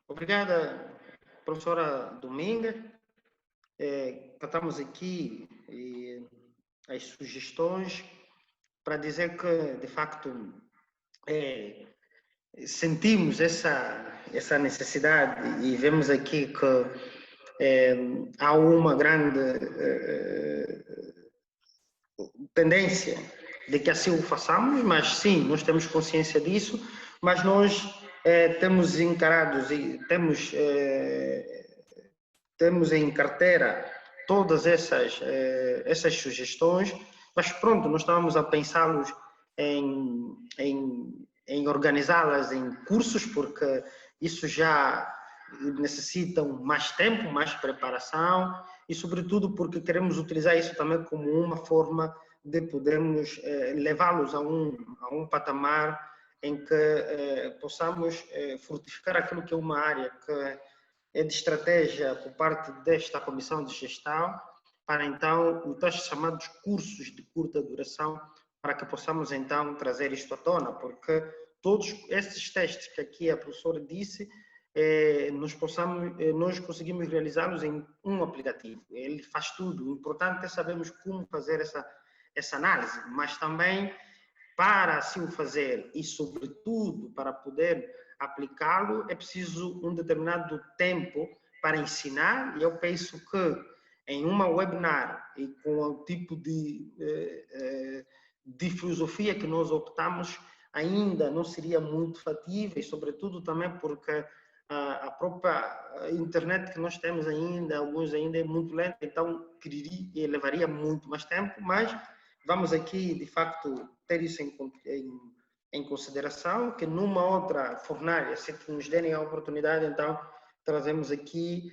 Obrigada, professora Dominga. Tratamos aqui as sugestões para dizer que, de facto, sentimos essa necessidade e vemos aqui que há uma grande tendência de que assim o façamos, mas sim, nós temos consciência disso, mas nós temos encarados e temos em carteira todas essas sugestões, mas pronto, nós estávamos a pensá-los em organizá-las em cursos, porque isso já necessita mais tempo, mais preparação e, sobretudo, porque queremos utilizar isso também como uma forma de podermos levá-los a um patamar em que possamos fortificar aquilo que é uma área que é de estratégia por parte desta comissão de gestão, para então os chamados cursos de curta duração, para que possamos então trazer isto à tona, porque todos esses testes que aqui a professora disse, nós conseguimos realizá-los em um aplicativo. Ele faz tudo. O importante é sabermos como fazer essa análise, mas também para assim o fazer e, sobretudo, para poder aplicá-lo, é preciso um determinado tempo para ensinar, e eu penso que em uma webinar e com o tipo de filosofia que nós optamos, ainda não seria muito factível, sobretudo também porque a própria internet que nós temos ainda, alguns ainda é muito lenta, então levaria muito mais tempo, mas vamos aqui, de facto, ter isso em consideração, que numa outra fornalha, se nos derem a oportunidade, então, trazemos aqui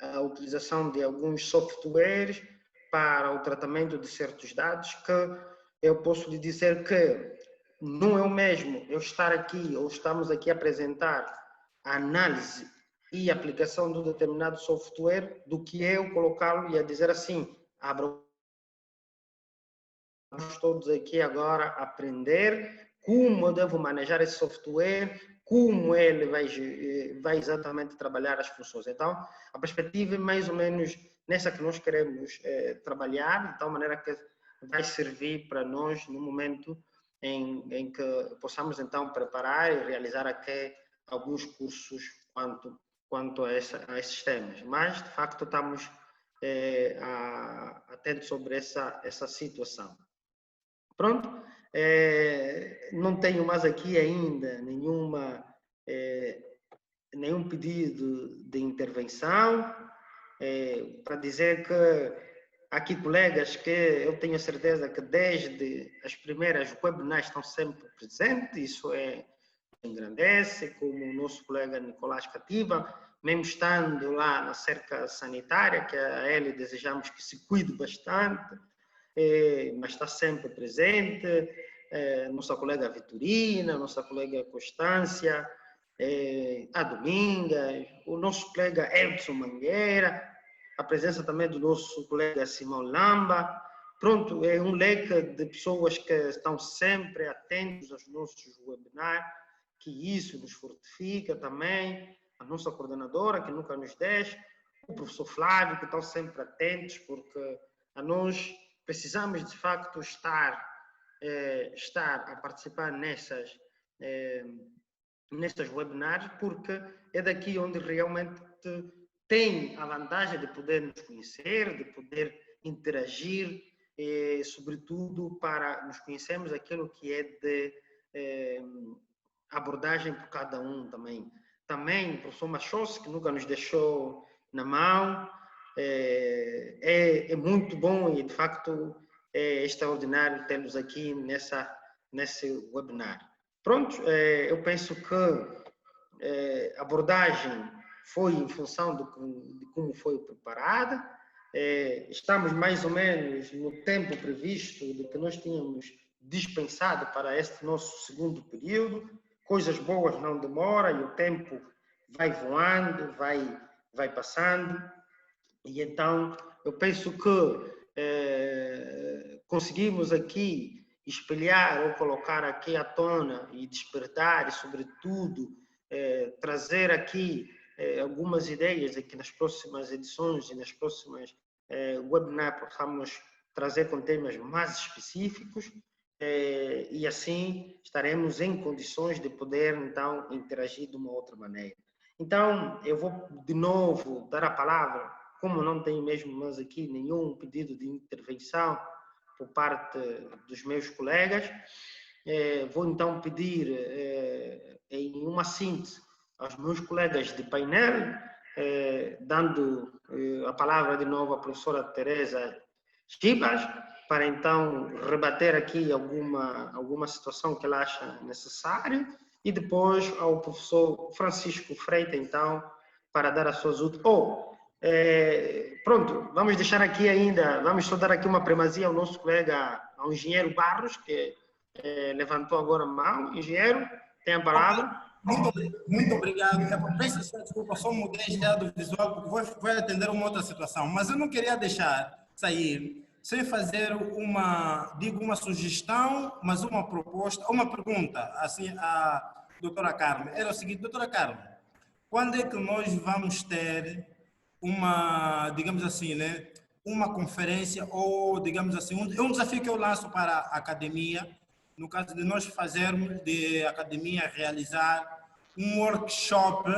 a utilização de alguns softwares para o tratamento de certos dados, que eu posso lhe dizer que não é o mesmo eu estar aqui, ou estamos aqui a apresentar a análise e aplicação de um determinado software, do que eu colocá-lo e a dizer assim, vamos todos aqui agora aprender como eu devo manejar esse software, como ele vai exatamente trabalhar as funções. Então, a perspectiva é mais ou menos nessa que nós queremos trabalhar, de tal maneira que vai servir para nós no momento em que possamos então preparar e realizar aqui alguns cursos quanto a esses temas. Mas, de facto, estamos atentos sobre essa situação. Pronto, não tenho mais aqui ainda nenhum pedido de intervenção. para dizer que aqui colegas que eu tenho certeza que desde as primeiras webinars estão sempre presentes, isso engrandece, como o nosso colega Nicolás Cativa, mesmo estando lá na cerca sanitária, que a ele desejamos que se cuide bastante, mas está sempre presente, nossa colega Vitorina, nossa colega Constância, a Domingas, o nosso colega Edson Mangueira, a presença também do nosso colega Simão Lamba. Pronto, é um leque de pessoas que estão sempre atentos aos nossos webinars, que isso nos fortifica também, a nossa coordenadora, que nunca nos deixa, o professor Flávio, que estão sempre atentos, porque a nós precisamos, de facto, estar a participar nessas webinars, porque é daqui onde realmente tem a vantagem de poder nos conhecer, de poder interagir, sobretudo para nos conhecermos aquilo que é de abordagem por cada um também. Também o professor Machos, que nunca nos deixou na mão, é muito bom e, de facto, é extraordinário tê-los aqui nesse webinar. Pronto, eu penso que a abordagem foi em função de como foi preparada. Estamos mais ou menos no tempo previsto de que nós tínhamos dispensado para este nosso segundo período. Coisas boas não demoram e o tempo vai voando, vai passando. E então, eu penso que conseguimos aqui espelhar ou colocar aqui à tona e despertar e, sobretudo, trazer aqui algumas ideias que nas próximas edições e nas próximas webinars possamos trazer com temas mais específicos e assim estaremos em condições de poder, então, interagir de uma outra maneira. Então, eu vou de novo dar a palavra, como não tenho mesmo mais aqui nenhum pedido de intervenção por parte dos meus colegas, vou então pedir em uma síntese aos meus colegas de painel, dando a palavra de novo à professora Teresa Chibas, para então rebater aqui alguma situação que ela acha necessária, e depois ao professor Francisco Freitas, então, para dar as suas últimas... pronto, vamos deixar aqui ainda, vamos só dar aqui uma primazia ao nosso colega, ao engenheiro Barros, que levantou agora a mão. Engenheiro, tem a palavra. Muito obrigado. Peço desculpa, só mudei já do visual, porque vou atender uma outra situação, mas eu não queria deixar sair sem fazer uma sugestão, mas uma proposta, uma pergunta, assim, à doutora Carmen. Era o seguinte, doutora Carmen, quando é que nós vamos ter digamos assim, né, uma conferência ou, digamos assim, é um desafio que eu lanço para a academia, no caso de nós fazermos, de academia realizar um workshop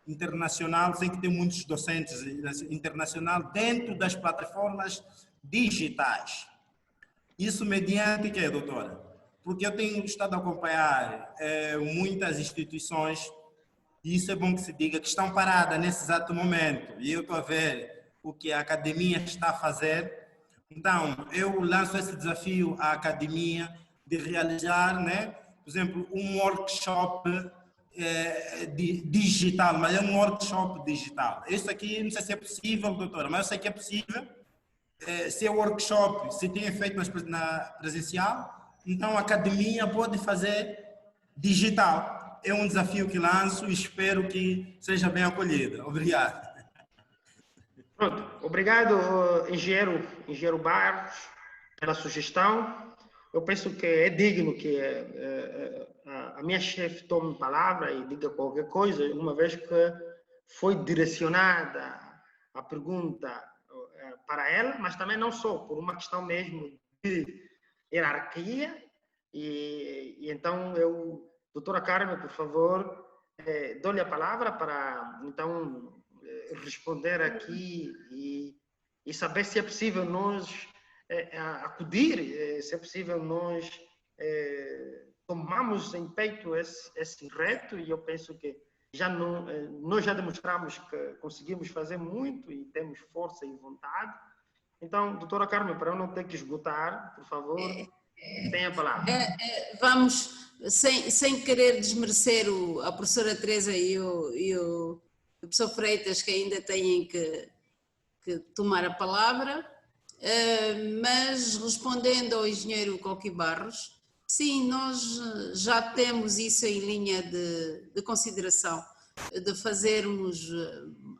internacional, sem que tenha muitos docentes internacional, dentro das plataformas digitais. Isso mediante o quê, doutora? Porque eu tenho estado a acompanhar muitas instituições, e isso é bom que se diga, que estão paradas nesse exato momento. E eu estou a ver o que a academia está a fazer. Então, eu lanço esse desafio à academia de realizar, né, por exemplo, um workshop digital, mas é um workshop digital. Isso aqui, não sei se é possível, doutora, mas eu sei que é possível. Se é workshop, se tem feito na presencial, então a academia pode fazer digital. É um desafio que lanço e espero que seja bem acolhido. Obrigado. Pronto. Obrigado, engenheiro Barros, pela sugestão. Eu penso que é digno que a minha chefe tome palavra e diga qualquer coisa, uma vez que foi direcionada a pergunta para ela, mas também não só, por uma questão mesmo de hierarquia. E então, doutora Carmen, por favor, dou-lhe a palavra para, então, responder aqui e saber se é possível nós acudir, se é possível nós tomamos em peito esse reto, e eu penso que nós já demonstramos que conseguimos fazer muito e temos força e vontade. Então, doutora Carmen, para eu não ter que esgotar, por favor, tenha a palavra. Vamos, sem querer desmerecer a professora Teresa e o professor Freitas, que ainda têm que tomar a palavra, mas respondendo ao engenheiro Coqui Barros, sim, nós já temos isso em linha de consideração, de fazermos,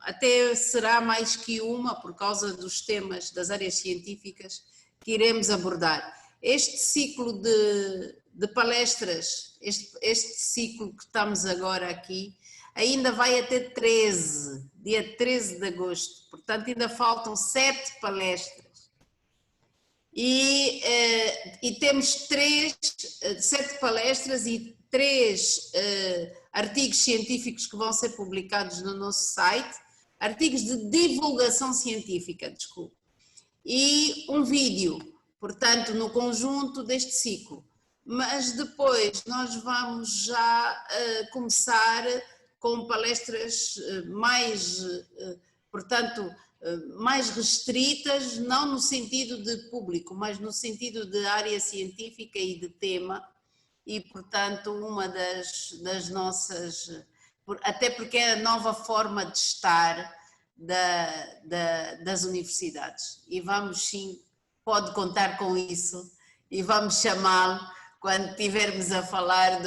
até será mais que uma, por causa dos temas das áreas científicas que iremos abordar. Este ciclo de palestras, este ciclo que estamos agora aqui, ainda vai até dia 13 de agosto, portanto ainda faltam 7 palestras. E temos 7 palestras e 3 artigos científicos que vão ser publicados no nosso site, artigos de divulgação científica, desculpe, e um vídeo, portanto, no conjunto deste ciclo. Mas depois nós vamos já começar com palestras mais restritas, não no sentido de público, mas no sentido de área científica e de tema, e portanto uma das nossas, até porque é a nova forma de estar das universidades, e vamos sim, pode contar com isso, e vamos chamá-lo quando estivermos a falar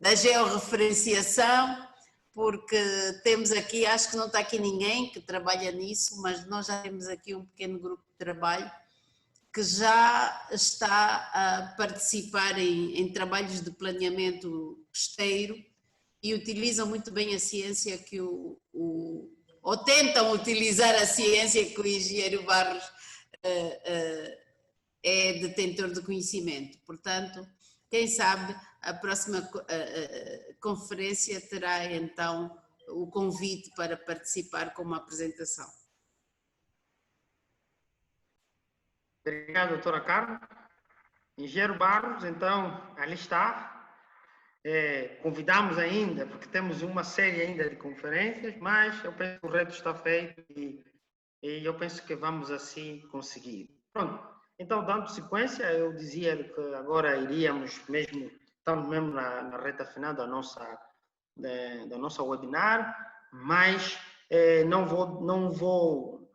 da georreferenciação, porque temos aqui, acho que não está aqui ninguém que trabalha nisso, mas nós já temos aqui um pequeno grupo de trabalho que já está a participar em trabalhos de planeamento costeiro e utilizam muito bem a ciência ou tentam utilizar a ciência que o engenheiro Barros é detentor de conhecimento. Portanto, quem sabe a próxima conferência terá então o convite para participar com uma apresentação. Obrigado, doutora Carmen. Engenheiro Barros, então, ali está. Convidamos ainda, porque temos uma série ainda de conferências, mas eu penso que o reto está feito e eu penso que vamos assim conseguir. Pronto, então, dando sequência, eu dizia que agora estamos mesmo na reta final da nossa webinar, mas não vou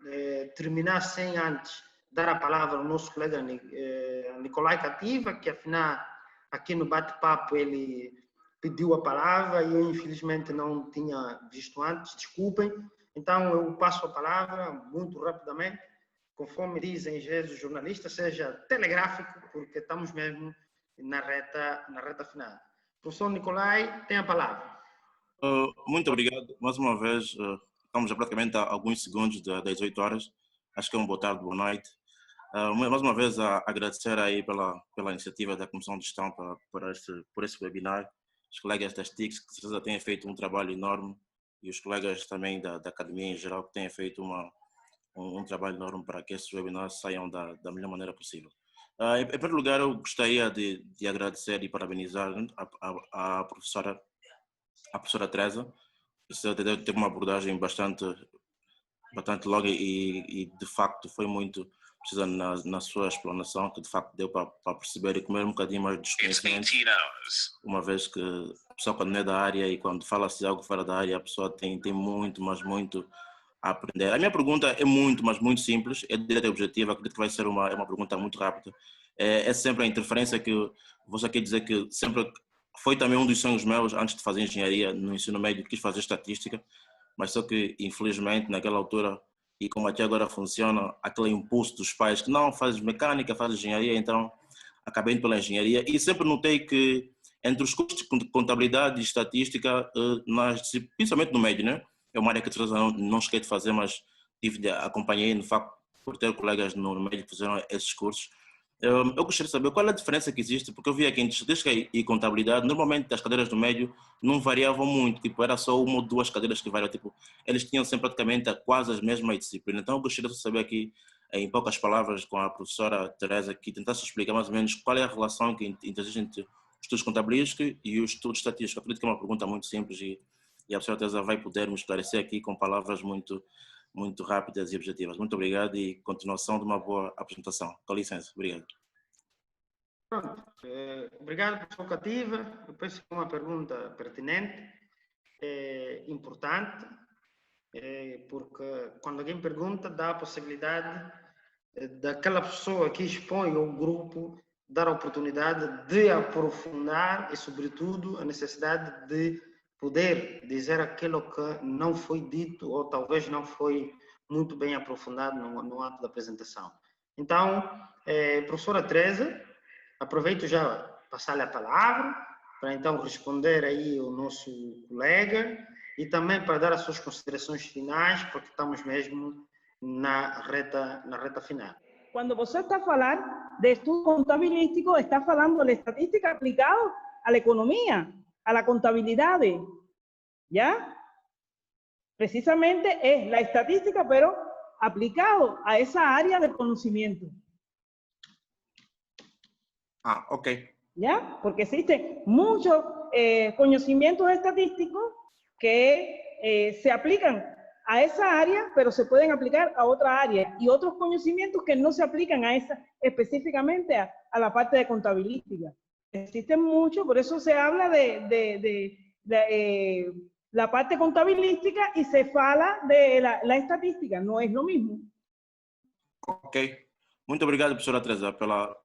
terminar sem antes dar a palavra ao nosso colega Nicolai Cativa, que afinal aqui no bate-papo ele pediu a palavra e eu infelizmente não tinha visto antes, desculpem. Então eu passo a palavra muito rapidamente, conforme dizem os jornalistas, seja telegráfico, porque estamos mesmo na reta final. Professor Nicolai, tem a palavra. Muito obrigado. Mais uma vez, estamos já praticamente a alguns segundos das 18 horas. Acho que é um boa tarde, boa noite. Mais uma vez, agradecer aí pela iniciativa da Comissão de Gestão por esse webinar. Os colegas das TICs, que certeza têm feito um trabalho enorme, e os colegas também da Academia em geral, que têm feito um trabalho enorme para que esses webinars saiam da melhor maneira possível. Em primeiro lugar, eu gostaria de agradecer e parabenizar a professora Teresa. Você teve uma abordagem bastante longa e de facto foi muito precisa na sua explanação, que de facto deu para perceber e comer um bocadinho mais de desconhecimento, uma vez que a pessoa quando não é da área e quando fala-se de algo fora da área, a pessoa tem muito, mas muito a aprender. A minha pergunta é muito, mas muito simples, é direta e objetiva, acredito que vai ser uma pergunta muito rápida. É sempre a interferência que você quer dizer que sempre foi também um dos sonhos meus antes de fazer engenharia no ensino médio, quis fazer estatística, mas só que infelizmente naquela altura, e como até agora funciona, aquele impulso dos pais que não, fazes mecânica, fazes engenharia, então acabei indo pela engenharia e sempre notei que entre os cursos de contabilidade e estatística, principalmente no médio, né? É uma área que não cheguei de fazer, mas acompanhei no facto por ter colegas no médio que fizeram esses cursos. Eu gostaria de saber qual é a diferença que existe, porque eu vi aqui em estatística e contabilidade, normalmente as cadeiras do médio não variavam muito, tipo, era só uma ou duas cadeiras que variavam, tipo, eles tinham sempre praticamente quase as mesmas disciplinas. Então eu gostaria de saber aqui, em poucas palavras, com a professora Teresa, que tentasse explicar mais ou menos qual é a relação que existe entre os estudos contabilísticos e os estudos estatísticos. Eu acredito que é uma pergunta muito simples e e a professora Teresa vai poder me esclarecer aqui com palavras muito rápidas e objetivas. Muito obrigado e continuação de uma boa apresentação. Com licença, obrigado. Pronto, obrigado, professor Cativa. Eu penso que é uma pergunta pertinente, importante, porque quando alguém pergunta, dá a possibilidade daquela pessoa que expõe ao grupo dar a oportunidade de aprofundar e, sobretudo, a necessidade de poder dizer aquilo que não foi dito ou talvez não foi muito bem aprofundado no ato da apresentação. Então, professora Teresa, aproveito já passar-lhe a palavra para então responder aí o nosso colega e também para dar as suas considerações finais, porque estamos mesmo na reta final. Cuando você está falando de estudo contabilístico, está falando de estatística aplicado a la economía, a la contabilidad, ¿ya? Precisamente es la estadística, pero aplicado a esa área del conocimiento. Ah, ok. ¿Ya? Porque existen muchos conocimientos estadísticos que se aplican a esa área, pero se pueden aplicar a otra área, y otros conocimientos que no se aplican a esa específicamente a la parte de contabilística. Existen muchos, por eso se habla de la parte contabilística y se fala de la estadística, no es lo mismo. Ok. Muito obrigado, professora Teresa, pela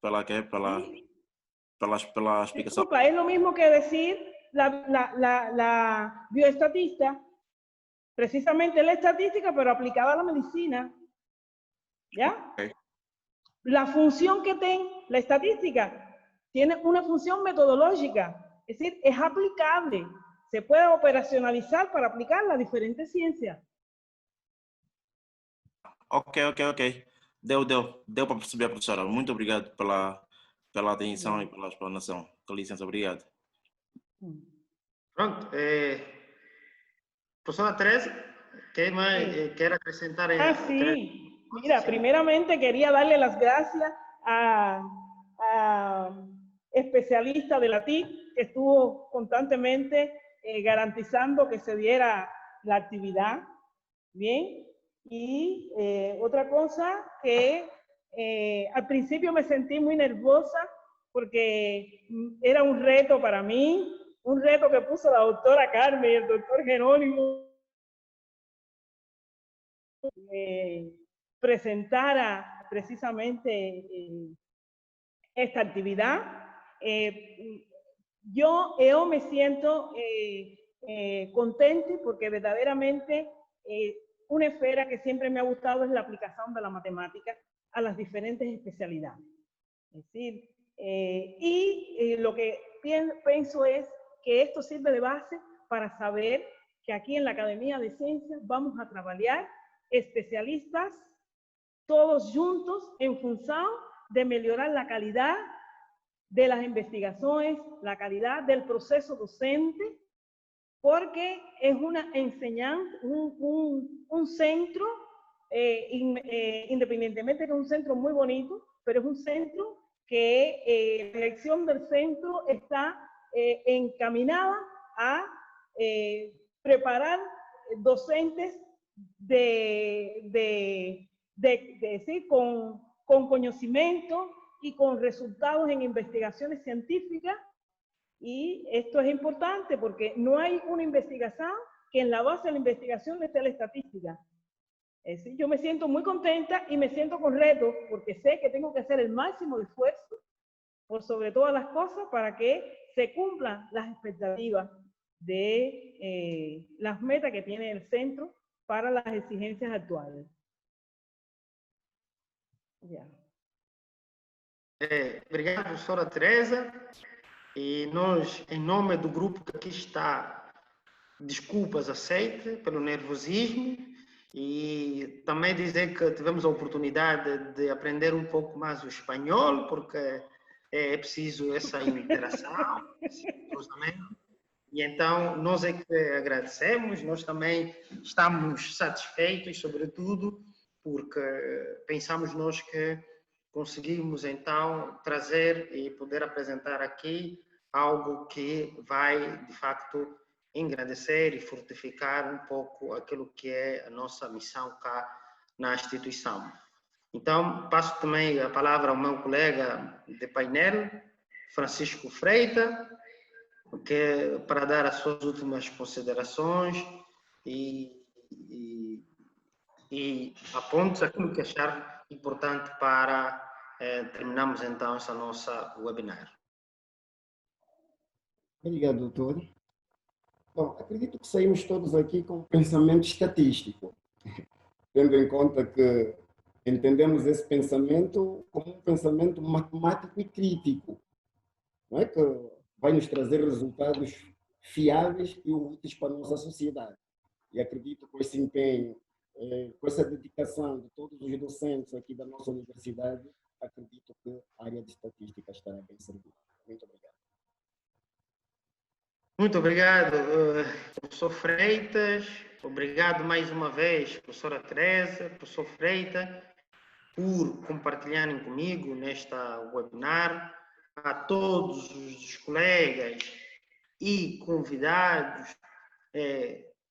explicação. Disculpa, es lo mismo que decir la bioestatista, precisamente la estadística, pero aplicada a la medicina. ¿Ya? Okay. La función que tiene la estadística tiene una función metodológica, es decir, es aplicable, se puede operacionalizar para aplicarla a diferentes ciencias. Ok. Deu para perceber, professora. Muito obrigado pela atenção e pela explanação. Com licença, obrigado. Pronto. Profesora Teresa, ¿qué más quiere acrescentar? Sí. Mira, primeramente quería darle las gracias a especialista de la TIC que estuvo constantemente garantizando que se diera la actividad. Bien. Y otra cosa que al principio me sentí muy nerviosa porque era un reto para mí, un reto que puso la doctora Carmen y el doctor Jerónimo presentara precisamente esta actividad. Yo me siento contenta porque verdaderamente una esfera que siempre me ha gustado es la aplicación de la matemática a las diferentes especialidades. Es decir, lo que pienso es que esto sirve de base para saber que aquí en la Academia de Ciencias vamos a trabajar especialistas todos juntos en función de mejorar la calidad de las investigaciones, la calidad del proceso docente, porque es una enseñanza, un centro, independientemente de que es un centro muy bonito, pero es un centro que la dirección del centro está encaminada a preparar docentes decir, con conocimiento y con resultados en investigaciones científicas. Y esto es importante porque no hay una investigación que en la base de la investigación esté la estadística. Es decir, yo me siento muy contenta y me siento con reto porque sé que tengo que hacer el máximo de esfuerzo por sobre todas las cosas para que se cumplan las expectativas de las metas que tiene el centro para las exigencias actuales. Ya. Obrigado, professora Teresa. E nós, em nome do grupo que aqui está, desculpas aceite pelo nervosismo e também dizer que tivemos a oportunidade de aprender um pouco mais o espanhol, porque é preciso essa interação, esse cruzamento. E então, nós é que agradecemos, nós também estamos satisfeitos, sobretudo, porque pensamos nós que conseguimos, então, trazer e poder apresentar aqui algo que vai, de facto, engrandecer e fortificar um pouco aquilo que é a nossa missão cá na instituição. Então, passo também a palavra ao meu colega de painel, Francisco Freitas, para dar as suas últimas considerações e apontos aquilo que achar importante para terminarmos então essa nossa webinar. Obrigado, doutor. Bom, acredito que saímos todos aqui com um pensamento estatístico, tendo em conta que entendemos esse pensamento como um pensamento matemático e crítico, não é? Que vai nos trazer resultados fiáveis e úteis para a nossa sociedade. E acredito que com esse empenho, com essa dedicação de todos os docentes aqui da nossa universidade, acredito que a área de estatística estará bem servida. Muito obrigado. Muito obrigado, professor Freitas. Obrigado mais uma vez, professora Teresa, professor Freitas, por compartilharem comigo nesta webinar. A todos os colegas e convidados,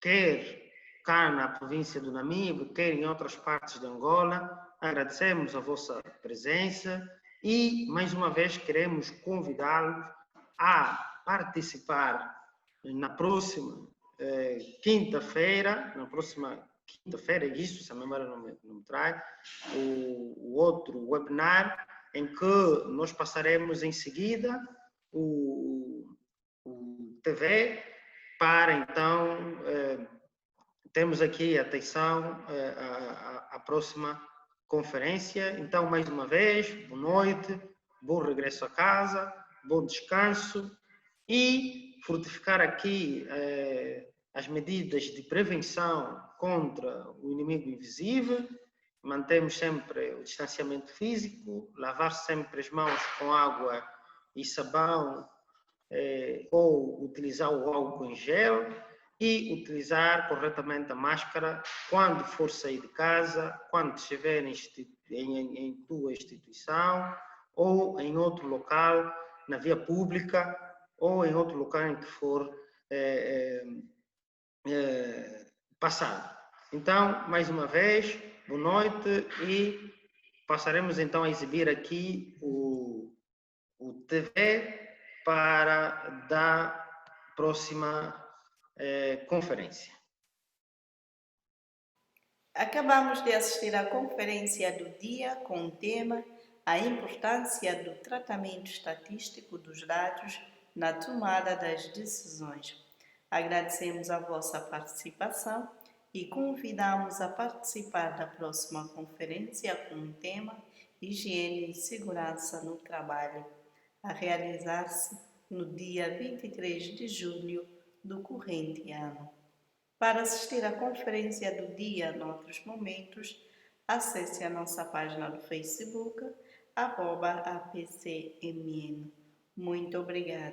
quer cá na província do Namibe, quer em outras partes de Angola, agradecemos a vossa presença e, mais uma vez, queremos convidá-los a participar na próxima quinta-feira, isso, se a memória não me traz, o outro webinar, em que nós passaremos em seguida o TV para, então, temos aqui, atenção, a próxima conferência. Então, mais uma vez, boa noite, bom regresso a casa, bom descanso e fortificar aqui as medidas de prevenção contra o inimigo invisível. Mantemos sempre o distanciamento físico, lavar sempre as mãos com água e sabão ou utilizar o álcool em gel e utilizar corretamente a máscara quando for sair de casa, quando estiver em tua instituição ou em outro local, na via pública ou em outro local em que for passado. Então, mais uma vez, boa noite e passaremos então a exibir aqui o TV para da próxima conferência. Acabamos de assistir à conferência do dia com o tema A importância do tratamento estatístico dos dados na tomada das decisões. Agradecemos a vossa participação e convidamos a participar da próxima conferência com o tema Higiene e Segurança no Trabalho, a realizar-se no dia 23 de julho do corrente ano. Para assistir à conferência do dia noutros momentos, acesse a nossa página do Facebook, @APCMN. Muito obrigado.